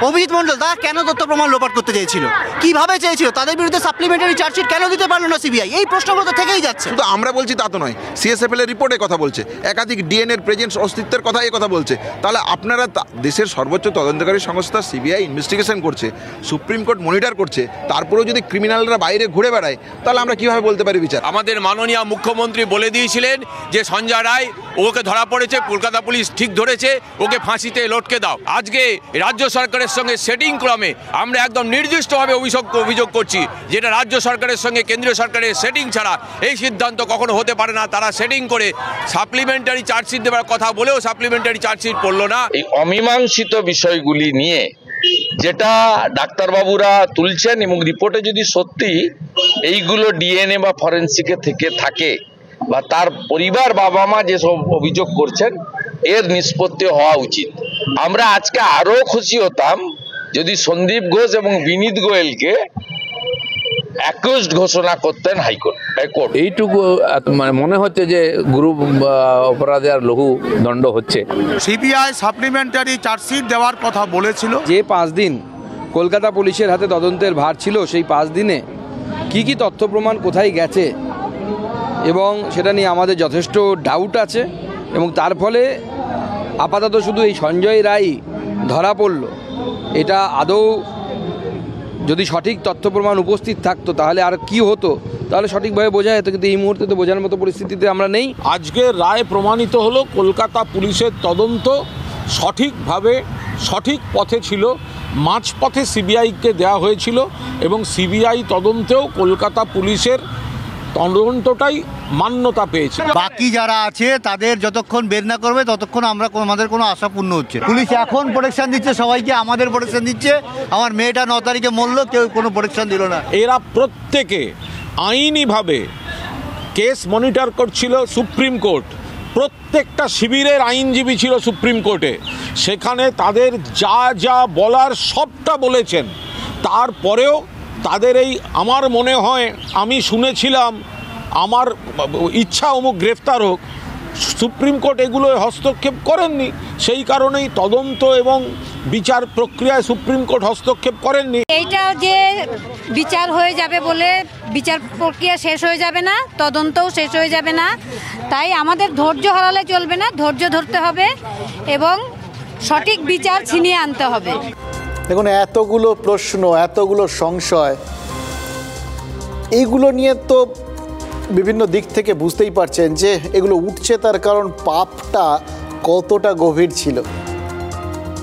অভিজিৎ মণ্ডল, তারা কেন তথ্য প্রমাণ লোপাট করতে চেয়েছিল, কিভাবে চেয়েছিল, তাদের বিরুদ্ধে সাপ্লিমেন্টারি চার্জশিট কেন দিতে পারলো না সিবিআই? এই প্রশ্নগুলো তো থেকেই যাচ্ছে। শুধু আমরা বলছি তা তো নয়, সিএসএফএল এর রিপোর্টে কথা বলছে, একাধিক ডিএনএ এর প্রেজেন্স অস্তিত্বের কথা এই কথা বলছে। তাহলে আপনারা দেশের সর্বোচ্চ তদন্তকারী সংস্থা সিবিআই ইনভেস্টিগেশন করছে, সুপ্রিম কোর্ট মনিটর করছে, তারপরেও যদি ক্রিমিনালরা বাইরে ঘুরে বেড়ায় তাহলে আমরা কিভাবে বলতে পারি বিচার? আমাদের মাননীয় মুখ্যমন্ত্রী বলে দিয়েছিলেন যে সঞ্জয় রায় ওকে ধরা পড়েছে, কলকাতা পুলিশ ঠিক ধরেছে, ওকে ফাঁসিতে লটকে দাও। আজকে রাজ্য সরকারের সঙ্গে সেটিং ক্রমে আমরা একদম নির্দিষ্টভাবে অভিযোগ করছি, যেটা রাজ্য সরকারের সঙ্গে কেন্দ্রীয় সরকারের সেটিং ছাড়া এই সিদ্ধান্ত কখনো হতে পারে না। তারা সেটিং করে সাপ্লিমেন্টারি চার্জশিট দেওয়ার কথা বলেও সাপ্লিমেন্টারি চার্জশিট পড়লো না। এই অমীমাংসিত বিষয়গুলি নিয়ে যেটা ডাক্তারবাবুরা তুলছেন এবং রিপোর্টে যদি সত্যি এইগুলো ডিএনএ বা ফরেন্সিকে থেকে থাকে বা তার পরিবার বাবা মা যেসব অভিযোগ করছেন এর নিষ্পত্তি হওয়া উচিত। আমরা আজকে আরো খুশি হতাম যদি সন্দীপ ঘোষ এবং বিনীত গোয়েলকে অ্যাকিউজড ঘোষণা করতেন হাইকোর্ট। এইটুকু মানে মনে হচ্ছে যে গ্রুপ অপরাধে আর লঘু দণ্ড হচ্ছে। সিবিআই সাপ্লিমেন্টারি চার্জশিট দেওয়ার কথা বলেছিল। যে 5 দিন কলকাতা পুলিশের হাতে তদন্তের ভার ছিল, সেই 5 দিনে কি কি তথ্য প্রমাণ কোথায় গেছে এবং সেটা নিয়ে আমাদের যথেষ্ট ডাউট আছে। এবং তার ফলে আপাতত শুধু এই সঞ্জয় রায় ধরা পড়ল, এটা আদৌ যদি সঠিক তথ্য প্রমাণ উপস্থিত থাকতো তাহলে আর কি হতো, তাহলে সঠিকভাবে বোঝা যেত, কিন্তু এই মুহূর্তে তো বোঝার মতো পরিস্থিতিতে আমরা নেই। আজকে রায় প্রমাণিত হলো কলকাতা পুলিশের তদন্ত সঠিকভাবে সঠিক পথে ছিল, মাঝপথে সিবিআইকে দেওয়া হয়েছিল এবং সিবিআই তদন্তেও কলকাতা পুলিশের তদন্তটাই মান্যতা পেয়েছে। বাকি যারা আছে তাদের যতক্ষণ বের না করবে ততক্ষণ আমাদের কোনো আশা পূর্ণ হচ্ছে। পুলিশ এখন প্রোটেকশন দিচ্ছে সবাইকে, আমাদের প্রোটেকশন দিচ্ছে। আমার মেয়েটা 9 তারিখে মরলো, কেউ কোনো প্রোটেকশন দিল না। এরা প্রত্যেকে আইনিভাবে কেস মনিটর করছিল সুপ্রিম কোর্ট, প্রত্যেকটা শিবিরের আইনজীবী ছিল সুপ্রিম কোর্টে, সেখানে তাদের যা যা বলার সবটা বলেছেন। তারপরেও তাদের এই আমার মনে হয় আমি শুনেছিলাম আমার ইচ্ছা অমুক গ্রেফতার হোক, সুপ্রিম কোর্ট এগুলো হস্তক্ষেপ করেননি। সেই কারণেই তদন্ত এবং বিচার প্রক্রিয়ায় সুপ্রিম কোর্ট হস্তক্ষেপ করেননি। এইটা যে বিচার হয়ে যাবে বলে বিচার প্রক্রিয়া শেষ হয়ে যাবে না, তদন্তও শেষ হয়ে যাবে না। তাই আমাদের ধৈর্য হারালে চলবে না, ধৈর্য ধরতে হবে এবং সঠিক বিচার ছিনিয়ে আনতে হবে। দেখুন, এতগুলো প্রশ্ন, এতগুলো সংশয়, এইগুলো নিয়ে তো বিভিন্ন দিক থেকে বুঝতেই পারছেন যে এগুলো উঠছে, তার কারণ পাপটা কতটা গভীর ছিল।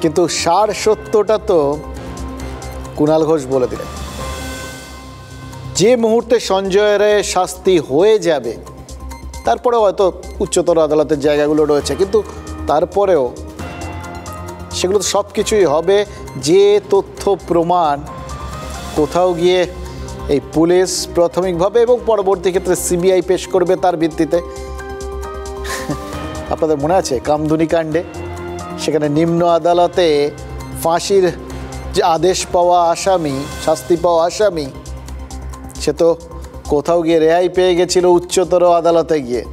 কিন্তু সার সত্যটা তো কুণাল ঘোষ বলে দিলেন। যে মুহূর্তে সঞ্জয় রায়ের শাস্তি হয়ে যাবে, তারপরেও হয়তো উচ্চতর আদালতের জায়গাগুলো রয়েছে, কিন্তু তারপরেও সেগুলো তো সব কিছুই হবে যে তথ্য প্রমাণ কোথাও গিয়ে এই পুলিশ প্রাথমিকভাবে এবং পরবর্তী ক্ষেত্রে সিবিআই পেশ করবে তার ভিত্তিতে। আপনাদের মনে আছে কামদুনি কাণ্ডে, সেখানে নিম্ন আদালতে ফাঁসির যে আদেশ পাওয়া আসামি, শাস্তি পাওয়া আসামি, সে তো কোথাও গিয়ে রেহাই পেয়ে গেছিল উচ্চতর আদালতে গিয়ে,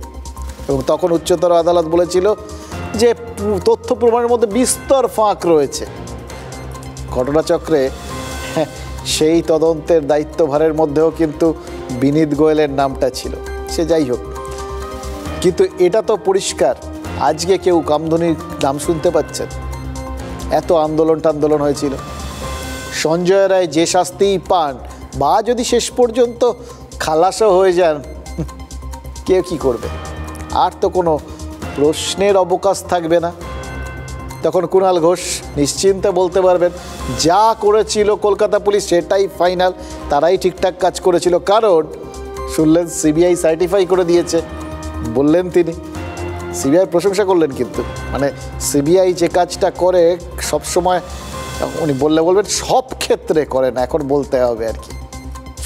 এবং তখন উচ্চতর আদালত বলেছিল যে তথ্য প্রমাণের মধ্যে বিস্তর ফাঁক রয়েছে। ঘটনাচক্রে সেই তদন্তের দায়িত্বভারের মধ্যেও কিন্তু বিনীত গোয়েলের নামটা ছিল। সে যাই হোক, কিন্তু এটা তো পরিষ্কার আজকে কেউ কামধুনির নাম শুনতে পাচ্ছেন। এত আন্দোলন হয়েছিল, সঞ্জয় রায় যে শাস্তিই পান বা যদি শেষ পর্যন্ত খালাসও হয়ে যান, কে কি করবে? আর তো কোনো প্রশ্নের অবকাশ থাকবে না। তখন কুণাল ঘোষ নিশ্চিন্তে বলতে পারবেন যা করেছিল কলকাতা পুলিশ সেটাই ফাইনাল, তারাই ঠিকঠাক কাজ করেছিল। কারণ শুনলেন সিবিআই সার্টিফাই করে দিয়েছে, বললেন তিনি। সিবিআই প্রশংসা করলেন, কিন্তু মানে সিবিআই যে কাজটা করে সবসময় উনি বলবেন সব ক্ষেত্রে করে না, এখন বলতে হবে আর কি,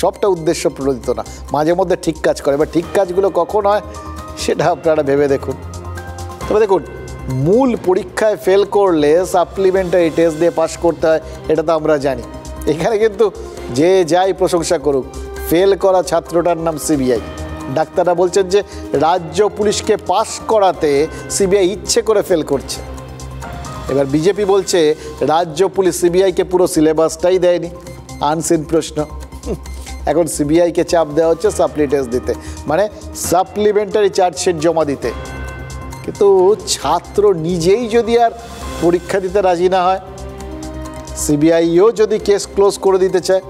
সবটা উদ্দেশ্য প্রণোদিত না, মাঝে মধ্যে ঠিক কাজ করে। এবার ঠিক কাজগুলো কখন হয় সেটা আপনারা ভেবে দেখুন। তবে দেখুন, মূল পরীক্ষায় ফেল করলে সাপ্লিমেন্টারি টেস্ট দিয়ে পাস করতে হয়, এটা তো আমরা জানি। এখানে কিন্তু যে যাই প্রশংসা করুক, ফেল করা ছাত্রটার নাম সিবিআই। ডাক্তাররা বলছেন যে রাজ্য পুলিশকে পাস করাতে সিবিআই ইচ্ছে করে ফেল করছে। এবার বিজেপি বলছে রাজ্য পুলিশ সিবিআইকে পুরো সিলেবাসটাই দেয়নি, আনসিন প্রশ্ন। এখন সিবিআইকে চাপ দেওয়া হচ্ছে সাপ্লি টেস্ট দিতে, মানে সাপ্লিমেন্টারি চার্জশিট জমা দিতে। কিন্তু ছাত্র নিজেই যদি আর পরীক্ষা দিতে রাজি না হয়, সিবিআইও যদি কেস ক্লোজ করে দিতে চায়,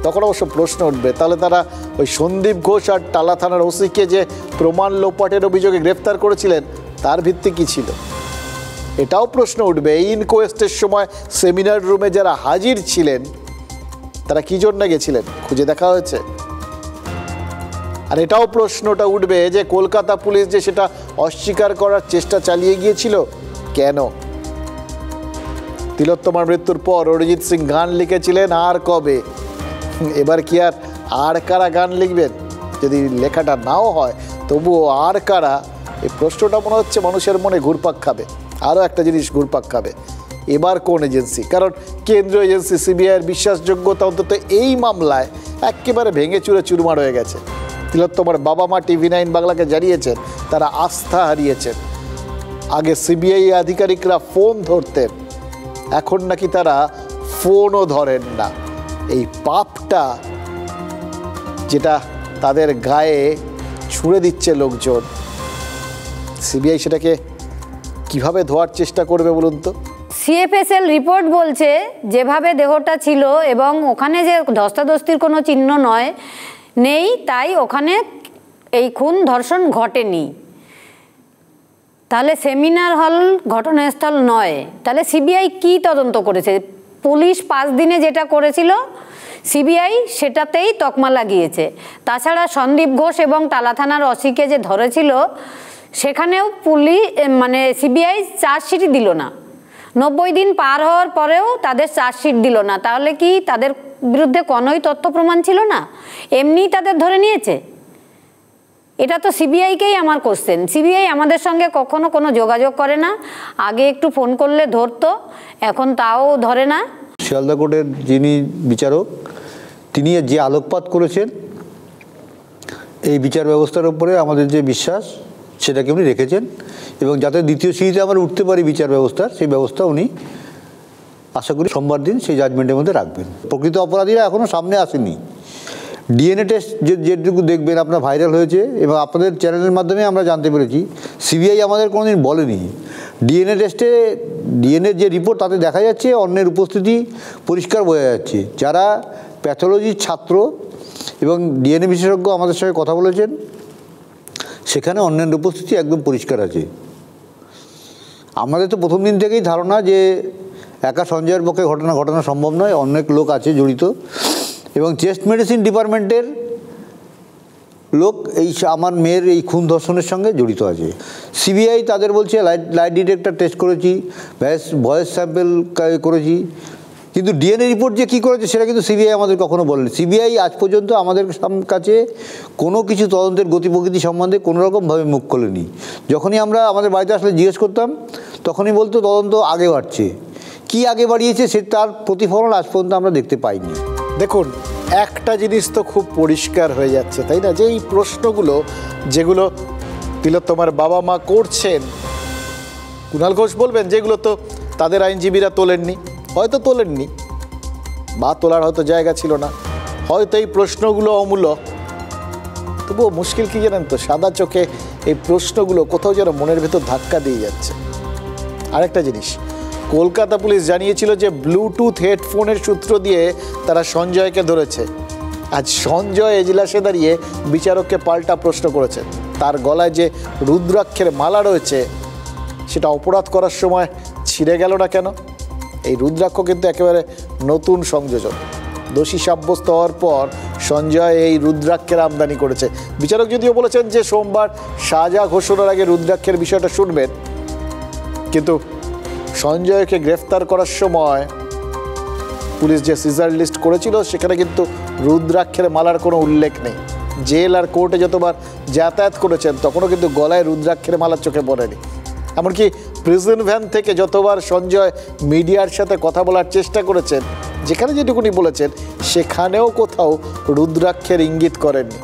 তখন অবশ্য প্রশ্ন উঠবে তাহলে তারা ওই সন্দীপ ঘোষ আর টালা থানার ওসিকে যে প্রমাণ লোপাটের অভিযোগে গ্রেফতার করেছিলেন তার ভিত্তি কী ছিল? এটাও প্রশ্ন উঠবে। ইনকোয়েস্টের সময় সেমিনার রুমে যারা হাজির ছিলেন তারা কী জন্য গেছিলেন, খুঁজে দেখা হয়েছে? আর এটাও প্রশ্নটা উঠবে যে কলকাতা পুলিশ যে সেটা অস্বীকার করার চেষ্টা চালিয়ে গিয়েছিল কেন? তিলোত্তমার মৃত্যুর পর অরিজিৎ সিং গান লিখেছিলেন আর কবে, এবার কি আর কারা গান লিখবেন? যদি লেখাটা নাও হয় তবুও আর কারা, এই প্রশ্নটা মনে হচ্ছে মানুষের মনে ঘুরপাক খাবে। আরও একটা জিনিস ঘুরপাক খাবে, এবার কোন এজেন্সি? কারণ কেন্দ্রীয় এজেন্সি সিবিআইয়ের বিশ্বাসযোগ্যতা অন্তত এই মামলায় একেবারে ভেঙে চুরে চুরমার হয়ে গেছে। তিলোত্তমার বাবা মা TV9 বাংলাকে জানিয়েছেন তারা আস্থা হারিয়েছেন। আগে সিবিআই আধিকারিকরা ফোন ধরতেন, এখন নাকি তারা ফোনও ধরেন না। এই পাপটা যেটা তাদের গায়ে ছুঁড়ে দিচ্ছে লোকজন, সিবিআই সেটাকে কিভাবে ধোয়ার চেষ্টা করবে বলুন তো? CFSL রিপোর্ট বলছে যেভাবে দেহটা ছিল এবং ওখানে যে ধস্তাধস্তির কোনো চিহ্ন নেই, তাই ওখানে এই খুন ধর্ষণ ঘটেনি। তাহলে সেমিনার হল ঘটনাস্থল নয়, তাহলে সিবিআই কি তদন্ত করেছে? পুলিশ 5 দিনে যেটা করেছিল সিবিআই সেটাতেই তকমা লাগিয়েছে। তাছাড়া সন্দীপ ঘোষ এবং টালা থানার ওসিকে যে ধরেছিল সেখানেও সিবিআই চার্জশিটই দিল না। 90 দিন পার হওয়ার পরেও তাদের চার্জশিট দিল না। তাহলে কি তাদের বিরুদ্ধে কোনোই তথ্য প্রমাণ ছিল না, এমনিই তাদের ধরে নিয়েছে? এটা তো সিবিআইকেই আমার কোশ্চেন। সিবিআই আমাদের সঙ্গে কখনো কোনো যোগাযোগ করে না, আগে একটু ফোন করলে ধরতো, এখন তাও ধরে না। শিয়ালদা কোর্টের যিনি বিচারক তিনি যে আলোকপাত করেছেন এই বিচার ব্যবস্থার উপরে আমাদের যে বিশ্বাস সেটাকে উনি রেখেছেন, এবং যাতে দ্বিতীয় সিঁড়িতে আমরা উঠতে পারি বিচার ব্যবস্থার, সেই ব্যবস্থা উনি আশা করি সোমবার দিন সেই জাজমেন্টের মধ্যে রাখবেন। প্রকৃত অপরাধীরা এখনও সামনে আসেনি। ডিএনএ টেস্ট যেটুকু দেখবেন আপনার ভাইরাল হয়েছে এবং আপনাদের চ্যানেলের মাধ্যমে আমরা জানতে পেরেছি, সিবিআই আমাদের কোনোদিন বলেনি। ডিএনএ টেস্টে ডিএনএর যে রিপোর্ট তাতে দেখা যাচ্ছে অন্যের উপস্থিতি পরিষ্কার বোঝা যাচ্ছে। যারা প্যাথোলজির ছাত্র এবং ডিএনএ বিশেষজ্ঞ আমাদের সঙ্গে কথা বলেছেন, সেখানে অন্যের উপস্থিতি একদম পরিষ্কার আছে। আমাদের তো প্রথম দিন থেকেই ধারণা যে একা সঞ্জয়ের পক্ষে ঘটনা ঘটানো সম্ভব নয়, অনেক লোক আছে জড়িত, এবং চেস্ট মেডিসিন ডিপার্টমেন্টের লোক এই আমার মেয়ের এই খুন ধর্ষণের সঙ্গে জড়িত আছে। সিবিআই তাদের বলছে লাইট ডিটেক্টর টেস্ট করেছি, ভয়েস স্যাম্পেল করেছি, কিন্তু ডিএনএ রিপোর্ট যে কী করেছে সেটা কিন্তু সিবিআই আমাদের কখনো বলেনি। সিবিআই আজ পর্যন্ত আমাদের কাছে কোনো কিছু তদন্তের গতি প্রকৃতি সম্বন্ধে কোনোরকমভাবে মুখ খোলেনি। যখনই আমরা আমাদের বাড়িতে আসলে জিজ্ঞেস করতাম তখনই বলতো তদন্ত আগে বাড়ছে। কি আগে বাড়িয়েছে সে তার প্রতিফলন আজ পর্যন্ত আমরা দেখতে পাইনি। দেখুন, একটা জিনিস তো খুব পরিষ্কার হয়ে যাচ্ছে, তাই না, যে এই প্রশ্নগুলো যেগুলো তিলোত্তমার বাবা মা করছেন, কুণাল ঘোষ বলবেন যেগুলো তো তাদের আইনজীবীরা তোলেননি, হয়তো তোলেননি বা তোলার হয়তো জায়গা ছিল না, হয়তো এই প্রশ্নগুলো অমূলক। তবুও মুশকিল কি জানেন তো, সাদা চোখে এই প্রশ্নগুলো কোথাও যেন মনের ভেতর ধাক্কা দিয়ে যাচ্ছে। আরেকটা জিনিস, কলকাতা পুলিশ জানিয়েছিল যে ব্লুটুথ হেডফোনের সূত্র দিয়ে তারা সঞ্জয়কে ধরেছে। আজ সঞ্জয় এজলাসে দাঁড়িয়ে বিচারককে পাল্টা প্রশ্ন করেছেন, তার গলায় যে রুদ্রাক্ষের মালা রয়েছে সেটা অপরাধ করার সময় ছিঁড়ে গেল না কেন? এই রুদ্রাক্ষ কিন্তু একেবারে নতুন সংযোজন। দোষী সাব্যস্ত হওয়ার পর সঞ্জয় এই রুদ্রাক্ষের আমদানি করেছে। বিচারক যদিও বলেছেন যে সোমবার সাজা ঘোষণার আগে রুদ্রাক্ষের বিষয়টা শুনবেন, কিন্তু সঞ্জয়কে গ্রেফতার করার সময় পুলিশ যে সিজার লিস্ট করেছিল সেখানে কিন্তু রুদ্রাক্ষের মালার কোনো উল্লেখ নেই। জেল আর কোর্টে যতবার যাতায়াত করেছেন তখনও কিন্তু গলায় রুদ্রাক্ষের মালা চোখে পড়েনি। এমনকি প্রিজন ভ্যান থেকে যতবার সঞ্জয় মিডিয়ার সাথে কথা বলার চেষ্টা করেছেন, যেখানে যেটুকুনি বলেছেন সেখানেও কোথাও রুদ্রাক্ষের ইঙ্গিত করেননি।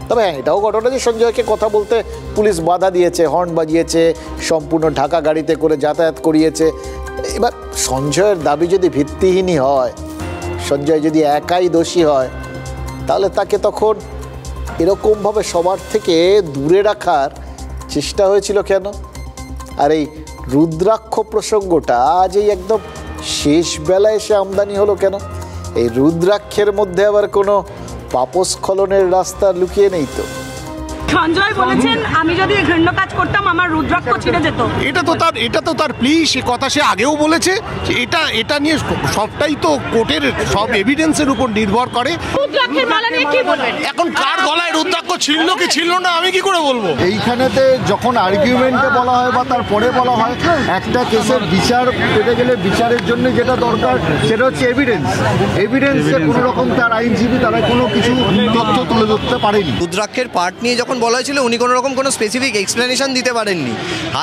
তবে হ্যাঁ, এটাও ঘটনা যে সঞ্জয়কে কথা বলতে পুলিশ বাধা দিয়েছে, হর্ন বাজিয়েছে, সম্পূর্ণ ঢাকা গাড়িতে করে যাতায়াত করিয়েছে। এবার সঞ্জয়ের দাবি যদি ভিত্তিহীনই হয়, সঞ্জয় যদি একাই দোষী হয়, তাহলে তাকে তখন এরকমভাবে সবার থেকে দূরে রাখার চেষ্টা হয়েছিল কেন? আর এই রুদ্রাক্ষ প্রসঙ্গটা আজ এই একদম শেষ বেলায় এসে আমদানি হলো কেন? এই রুদ্রাক্ষের মধ্যে আবার কোনো পাপস্খলনের রাস্তা লুকিয়ে নেই তো? সঞ্জয় বলেছেন আমি যদি ঘৃণ্য কাজ করতাম আমার রুদ্রাক্ষ ছিঁড়ে যেত। এটা তো তার প্লি, সে কথা সে আগেও বলেছে। এটা নিয়ে সবটাই তো কোর্টের সব এভিডেন্সের উপর নির্ভর করে। রুদ্রাক্ষের মালা নিয়ে কি বলবেন? এখন কার গলায় রুদ্রাক্ষ ছিল কি ছিল না আমি কি করে বলবো? এইখানেতে যখন আর্গুমেন্টে বলা হয় বা তারপরে বলা হয়, একটা কেসের বিচার পেতে গেলে বিচারের জন্য যেটা দরকার সেটা হচ্ছে এভিডেন্সে কোনো রকম তার আইনজীবী তারা কোনো কিছু তথ্য তুলে ধরতে পারেনি। রুদ্রাক্ষের পার্ট নিয়ে যখন বলা হয়েছিল উনি কোনো রকম কোনো স্পেসিফিক এক্সপ্লেনেশন দিতে পারেননি।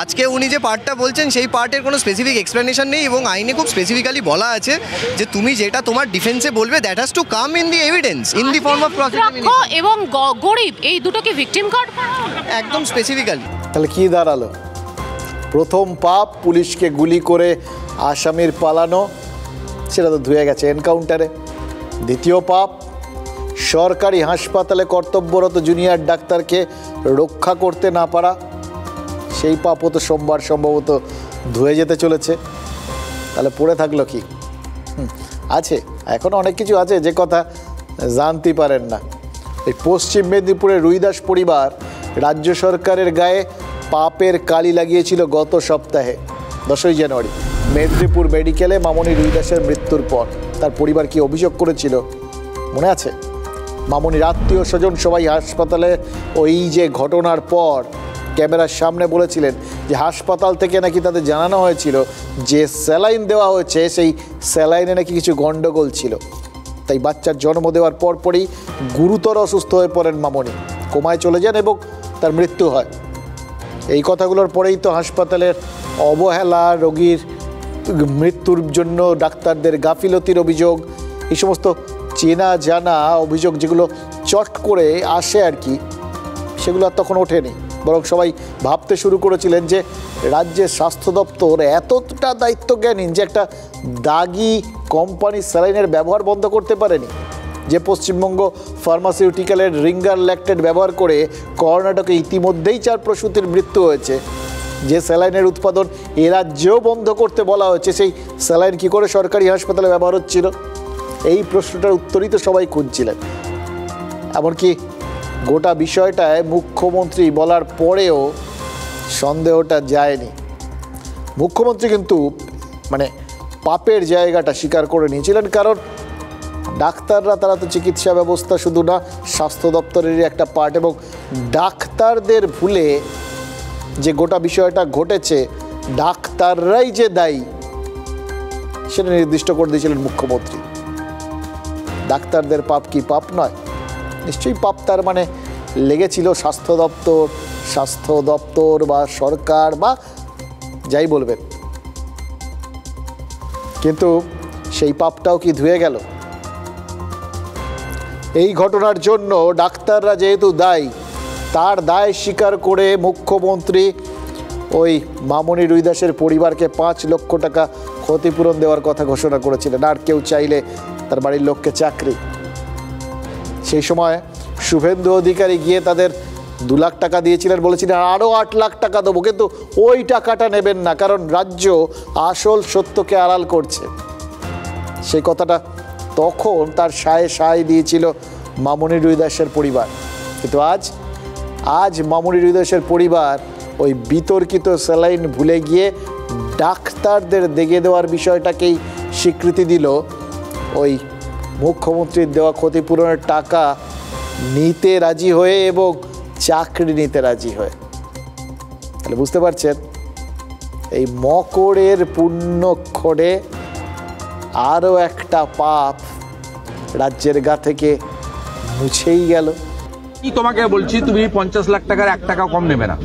আজকে উনি যে পার্টটা বলছেন সেই পার্টের কোনো স্পেসিফিক এক্সপ্লেনেশন নেই, এবং আইনে খুব স্পেসিফিক্যালি বলা আছে যে তুমি যেটা তোমার ডিফেন্সে বলবে that has to come in the evidence in the form of prosecution. এবং গরিব এই দুটোকে ভিকটিম কার্ড একদম স্পেসিফিক্যালি। তাহলে কি দাঁড়ালো? প্রথম পাপ পুলিশকে গুলি করে আসামির পালানো, সেটা তো ধুয়ে গেছে এনকাউন্টারে। দ্বিতীয় পাপ সরকারি হাসপাতালে কর্তব্যরত জুনিয়র ডাক্তারকে রক্ষা করতে না পারা, সেই পাপও তো সোমবার সম্ভবত ধুয়ে যেতে চলেছে। তাহলে পড়ে থাকলো কি? আছে এখন অনেক কিছু আছে যে কথা জানতে পারেন না। এই পশ্চিম মেদিনীপুরের রুইদাস পরিবার রাজ্য সরকারের গায়ে পাপের কালি লাগিয়েছিল গত সপ্তাহে 10ই জানুয়ারি মেদিনীপুর মেডিকেলে মামনি রুইদাসের মৃত্যুর পর। তার পরিবার কি অভিযোগ করেছিল মনে আছে? মামনির আত্মীয় স্বজন সবাই হাসপাতালে ওই যে ঘটনার পর ক্যামেরার সামনে বলেছিলেন যে হাসপাতাল থেকে নাকি তাদের জানানো হয়েছিল যে স্যালাইন দেওয়া হয়েছে সেই স্যালাইনে নাকি কিছু গণ্ডগোল ছিল। তাই বাচ্চার জন্ম দেওয়ার পরপরই গুরুতর অসুস্থ হয়ে পড়েন মামনি, কোমায় চলে যান এবং তার মৃত্যু হয়। এই কথাগুলোর পরেই তো হাসপাতালের অবহেলা, রোগীর মৃত্যুর জন্য ডাক্তারদের গাফিলতির অভিযোগ, এই সমস্ত চেনা জানা অভিযোগ যেগুলো চট করে আসে আর কি, সেগুলো আর তখন ওঠেনি। বরং সবাই ভাবতে শুরু করেছিলেন যে রাজ্যের স্বাস্থ্য দপ্তর এতটা দায়িত্বজ্ঞানহীন যে একটা দাগি কোম্পানি স্যালাইনের ব্যবহার বন্ধ করতে পারেনি। যে পশ্চিমবঙ্গ ফার্মাসিউটিক্যালের রিঙ্গার ল্যাকটেট ব্যবহার করে কর্ণাটকে ইতিমধ্যেই 4 প্রসূতির মৃত্যু হয়েছে। যে স্যালাইনের উৎপাদন এ রাজ্যেও বন্ধ করতে বলা হয়েছে, সেই স্যালাইন কী করে সরকারি হাসপাতালে ব্যবহার হচ্ছিল? এই প্রশ্নটার উত্তরই তো সবাই খুঁজছিলেন। এমনকি গোটা বিষয়টায় মুখ্যমন্ত্রী বলার পরেও সন্দেহটা যায়নি। মুখ্যমন্ত্রী কিন্তু পাপের জায়গাটা স্বীকার করে নিয়েছিলেন, কারণ ডাক্তাররা তারা তো চিকিৎসা ব্যবস্থা শুধু না স্বাস্থ্য দপ্তরেরই একটা পার্ট, এবং ডাক্তারদের ভুলে যে গোটা বিষয়টা ঘটেছে ডাক্তাররাই যে দায়ী সেটা নির্দিষ্ট করে দিয়েছিলেন মুখ্যমন্ত্রী। ডাক্তারদের পাপ কি পাপ নয়? নিশ্চয়ই পাপ। তার লেগেছিল স্বাস্থ্য দপ্তর বা সরকার বা যাই বলবেন, কিন্তু সেই পাপটাও কি ধুয়ে গেল? এই ঘটনার জন্য ডাক্তাররা যেহেতু দায়ী, তার দায় স্বীকার করে মুখ্যমন্ত্রী ওই মামনি রুইদাসের পরিবারকে 5 লক্ষ টাকা ক্ষতিপূরণ দেওয়ার কথা ঘোষণা করেছিলেন। আর কেউ চাইলে তার বাড়ির লোককে চাকরি। সেই সময় শুভেন্দু অধিকারী গিয়ে তাদের 2 লাখ টাকা দিয়েছিলেন, বলেছিলেন আরও 8 লাখ টাকা দেবো, কিন্তু ওই টাকাটা নেবেন না, কারণ রাজ্য আসল সত্যকে আড়াল করছে। সেই কথাটা তখন তার সায় দিয়েছিল মামনি রুইদাসের পরিবার। কিন্তু আজ মামনি রুইদাসের পরিবার ওই বিতর্কিত স্যালাইন ভুলে গিয়ে ডাক্তারদের দেগে দেওয়ার বিষয়টাকেই স্বীকৃতি দিল, ওই মুখ্যমন্ত্রীর দেওয়া ক্ষতিপূরণের টাকা নিতে রাজি হয়ে এবং চাকরি নিতে রাজি হয়ে। তাহলে বুঝতে পারছেন এই মকরের পুণ্যক্ষণে আরও একটা পাপ রাজ্যের গা থেকে মুছেই গেল। কি তোমাকে বলছি, তুমি 50 লাখ টাকার 1 টাকা কম নেবে না।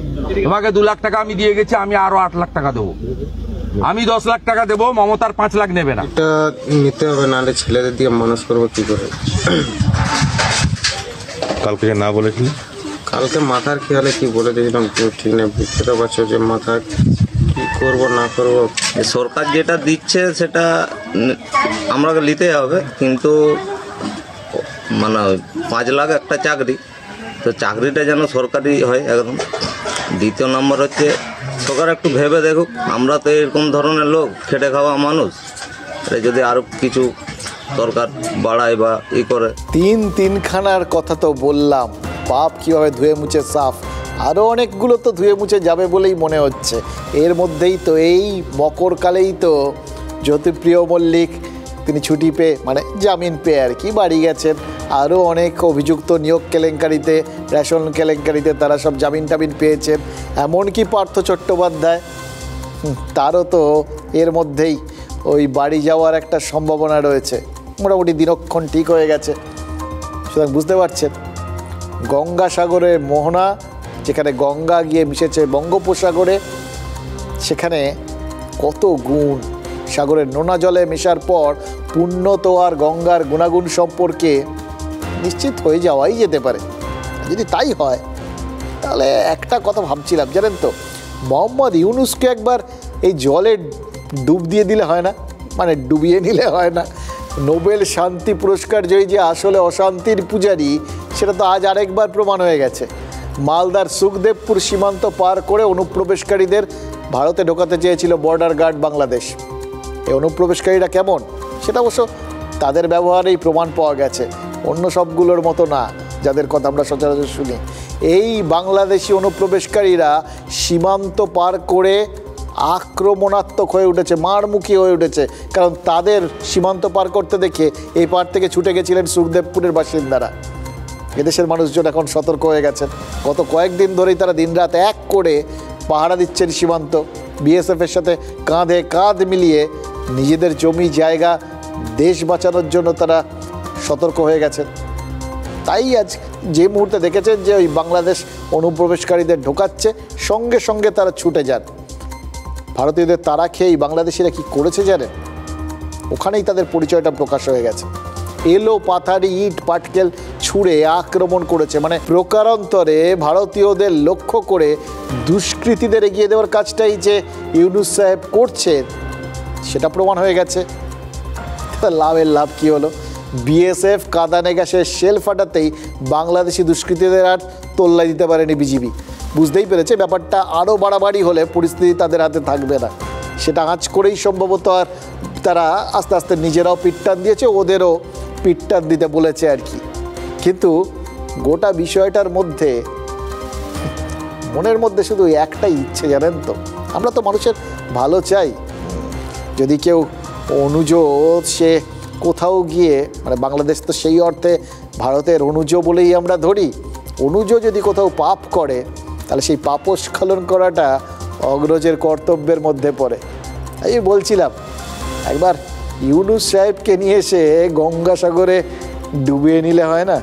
তোমাকে 2 লাখ টাকা আমি দিয়ে গেছি, আমি আরো 8 লাখ টাকা দেবো। আমি 10 লাখ টাকা দেবো, মমতার 5 লাখ নেবে না। এটা নিতে হবে, নাহলে ছেলেদের দিয়ে মানুষ করবো কি করে। কালকে না বলেছিলি? কালকে মাথার খেয়ালে কি বলে দিয়েছিলাম ঠিক নেই, বুঝতে তো পারছো যে মাথা কি করব না করব। সরকার যেটা দিচ্ছে সেটা আমরা নিতে হবে, কিন্তু মানে 5 লাখ একটা চাকরি, তো চাকরিটা যেন সরকারি হয় একদম। দ্বিতীয় নম্বর হচ্ছে সরকার একটু ভেবে দেখুক, আমরা তো এরকম ধরনের লোক, খেটে খাওয়া মানুষ, যদি আরও কিছু সরকার বাড়ায় বা করে। তিনখানার কথা তো বললাম, পাপ কীভাবে ধুয়ে মুছে সাফ, আরও অনেকগুলো তো ধুয়ে মুছে যাবে বলেই মনে হচ্ছে। এর মধ্যেই তো এই মকরকালেই তো জ্যোতিপ্রিয় মল্লিক তিনি ছুটি পেয়ে মানে জামিন পেয়ে আর কি বাড়ি গেছেন। আরও অনেক অভিযুক্ত নিয়োগ কেলেঙ্কারিতে, রেশন কেলেঙ্কারিতে তারা সব জামিন টামিন পেয়েছেন। এমনকি পার্থ চট্টোপাধ্যায়, তারও তো এর মধ্যেই ওই বাড়ি যাওয়ার একটা সম্ভাবনা রয়েছে। মোটামুটি দিনক্ষণ ঠিক হয়ে গেছে। সুতরাং বুঝতে পারছেন গঙ্গাসাগরের মোহনা, যেখানে গঙ্গা গিয়ে মিশেছে বঙ্গোপসাগরে, সেখানে কত গুণ। সাগরের নোনা জলে মেশার পর পুণ্য তো আর গঙ্গার গুণাগুণ সম্পর্কে নিশ্চিত হয়ে যাওয়াই যেতে পারে। যদি তাই হয় তাহলে একটা কথা ভাবছিলাম জানেন তো, মোহাম্মদ ইউনুসকে একবার এই জলে ডুব দিয়ে দিলে হয় না, মানে ডুবিয়ে নিলে হয় না। নোবেল শান্তি পুরস্কার জয়ী যে আসলে অশান্তির পূজারী, সেটা তো আজ আরেকবার প্রমাণ হয়ে গেছে। মালদার সুখদেবপুর সীমান্ত পার করে অনুপ্রবেশকারীদের ভারতে ঢোকাতে চেয়েছিল বর্ডার গার্ড বাংলাদেশ। এই অনুপ্রবেশকারীরা কেমন সেটা অবশ্য তাদের ব্যবহারেই প্রমাণ পাওয়া গেছে, অন্য সবগুলোর মতো না যাদের কথা আমরা সচরাচর শুনি। এই বাংলাদেশি অনুপ্রবেশকারীরা সীমান্ত পার করে আক্রমণাত্মক হয়ে উঠেছে, মারমুখী হয়ে উঠেছে, কারণ তাদের সীমান্ত পার করতে দেখে এই পার থেকে ছুটে গেছিলেন সুখদেবপুরের বাসিন্দারা। এদেশের মানুষজন এখন সতর্ক হয়ে গেছেন। গত কয়েকদিন ধরেই তারা দিনরাত এক করে পাহারা দিচ্ছেন সীমান্ত। বিএসএফের সাথে কাঁধে কাঁধ মিলিয়ে নিজেদের জমি জায়গা দেশ বাঁচানোর জন্য তারা সতর্ক হয়ে গেছেন। তাই আজ যে মুহূর্তে দেখেছেন যে ওই বাংলাদেশ অনুপ্রবেশকারীদের ঢোকাচ্ছে, সঙ্গে সঙ্গে তারা ছুটে যান। ভারতীয়দের তারা খেয়েই বাংলাদেশিরা কি করেছে জানেন? ওখানেই তাদের পরিচয়টা প্রকাশ হয়ে গেছে। এলো পাথারি ইট পাটকেল ছুঁড়ে আক্রমণ করেছে, মানে প্রকারান্তরে ভারতীয়দের লক্ষ্য করে দুষ্কৃতীদের এগিয়ে দেওয়ার কাজটাই যে ইউনুস সাহেব করছেন সেটা প্রমাণ হয়ে গেছে। লাভের লাভ কি হলো? বিএসএফ কাঁদানে গ্যাসের শেল ফাটাতেই বাংলাদেশি দুষ্কৃতীদের আর তোল্লাই দিতে পারেনি বিজিবি। বুঝতেই পেরেছে ব্যাপারটা আরও বাড়াবাড়ি হলে পরিস্থিতি তাদের হাতে থাকবে না। সেটা আঁচ করেই সম্ভবত আর তারা আস্তে আস্তে নিজেরাও পিটটান দিয়েছে, ওদেরও পিটটান দিতে বলেছে আর কি। কিন্তু গোটা বিষয়টার মধ্যে মনের মধ্যে শুধু একটাই ইচ্ছে জানেন তো, আমরা তো মানুষের ভালো চাই। যদি কেউ অনুজ সে কোথাও গিয়ে, মানে বাংলাদেশ তো সেই অর্থে ভারতের অনুজ বলেই আমরা ধরি, অনুজ যদি কোথাও পাপ করে তাহলে সেই পাপস্খলন করাটা অগ্রজের কর্তব্যের মধ্যে পড়ে। আমি বলছিলাম একবার ইউনুস সাহেবকে নিয়ে এসে গঙ্গাসাগরে ডুবিয়ে নিলে হয় না?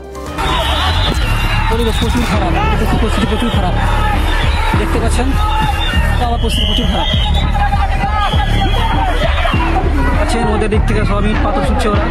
পরিবেশ প্রচুর খারাপ, পরিস্থিতি প্রচুর খারাপ, দেখতে পাচ্ছেন আবার পরিস্থিতি প্রচুর খারাপ। ওদের দিক থেকে সব ইট পাথর ছুটছে ওরা।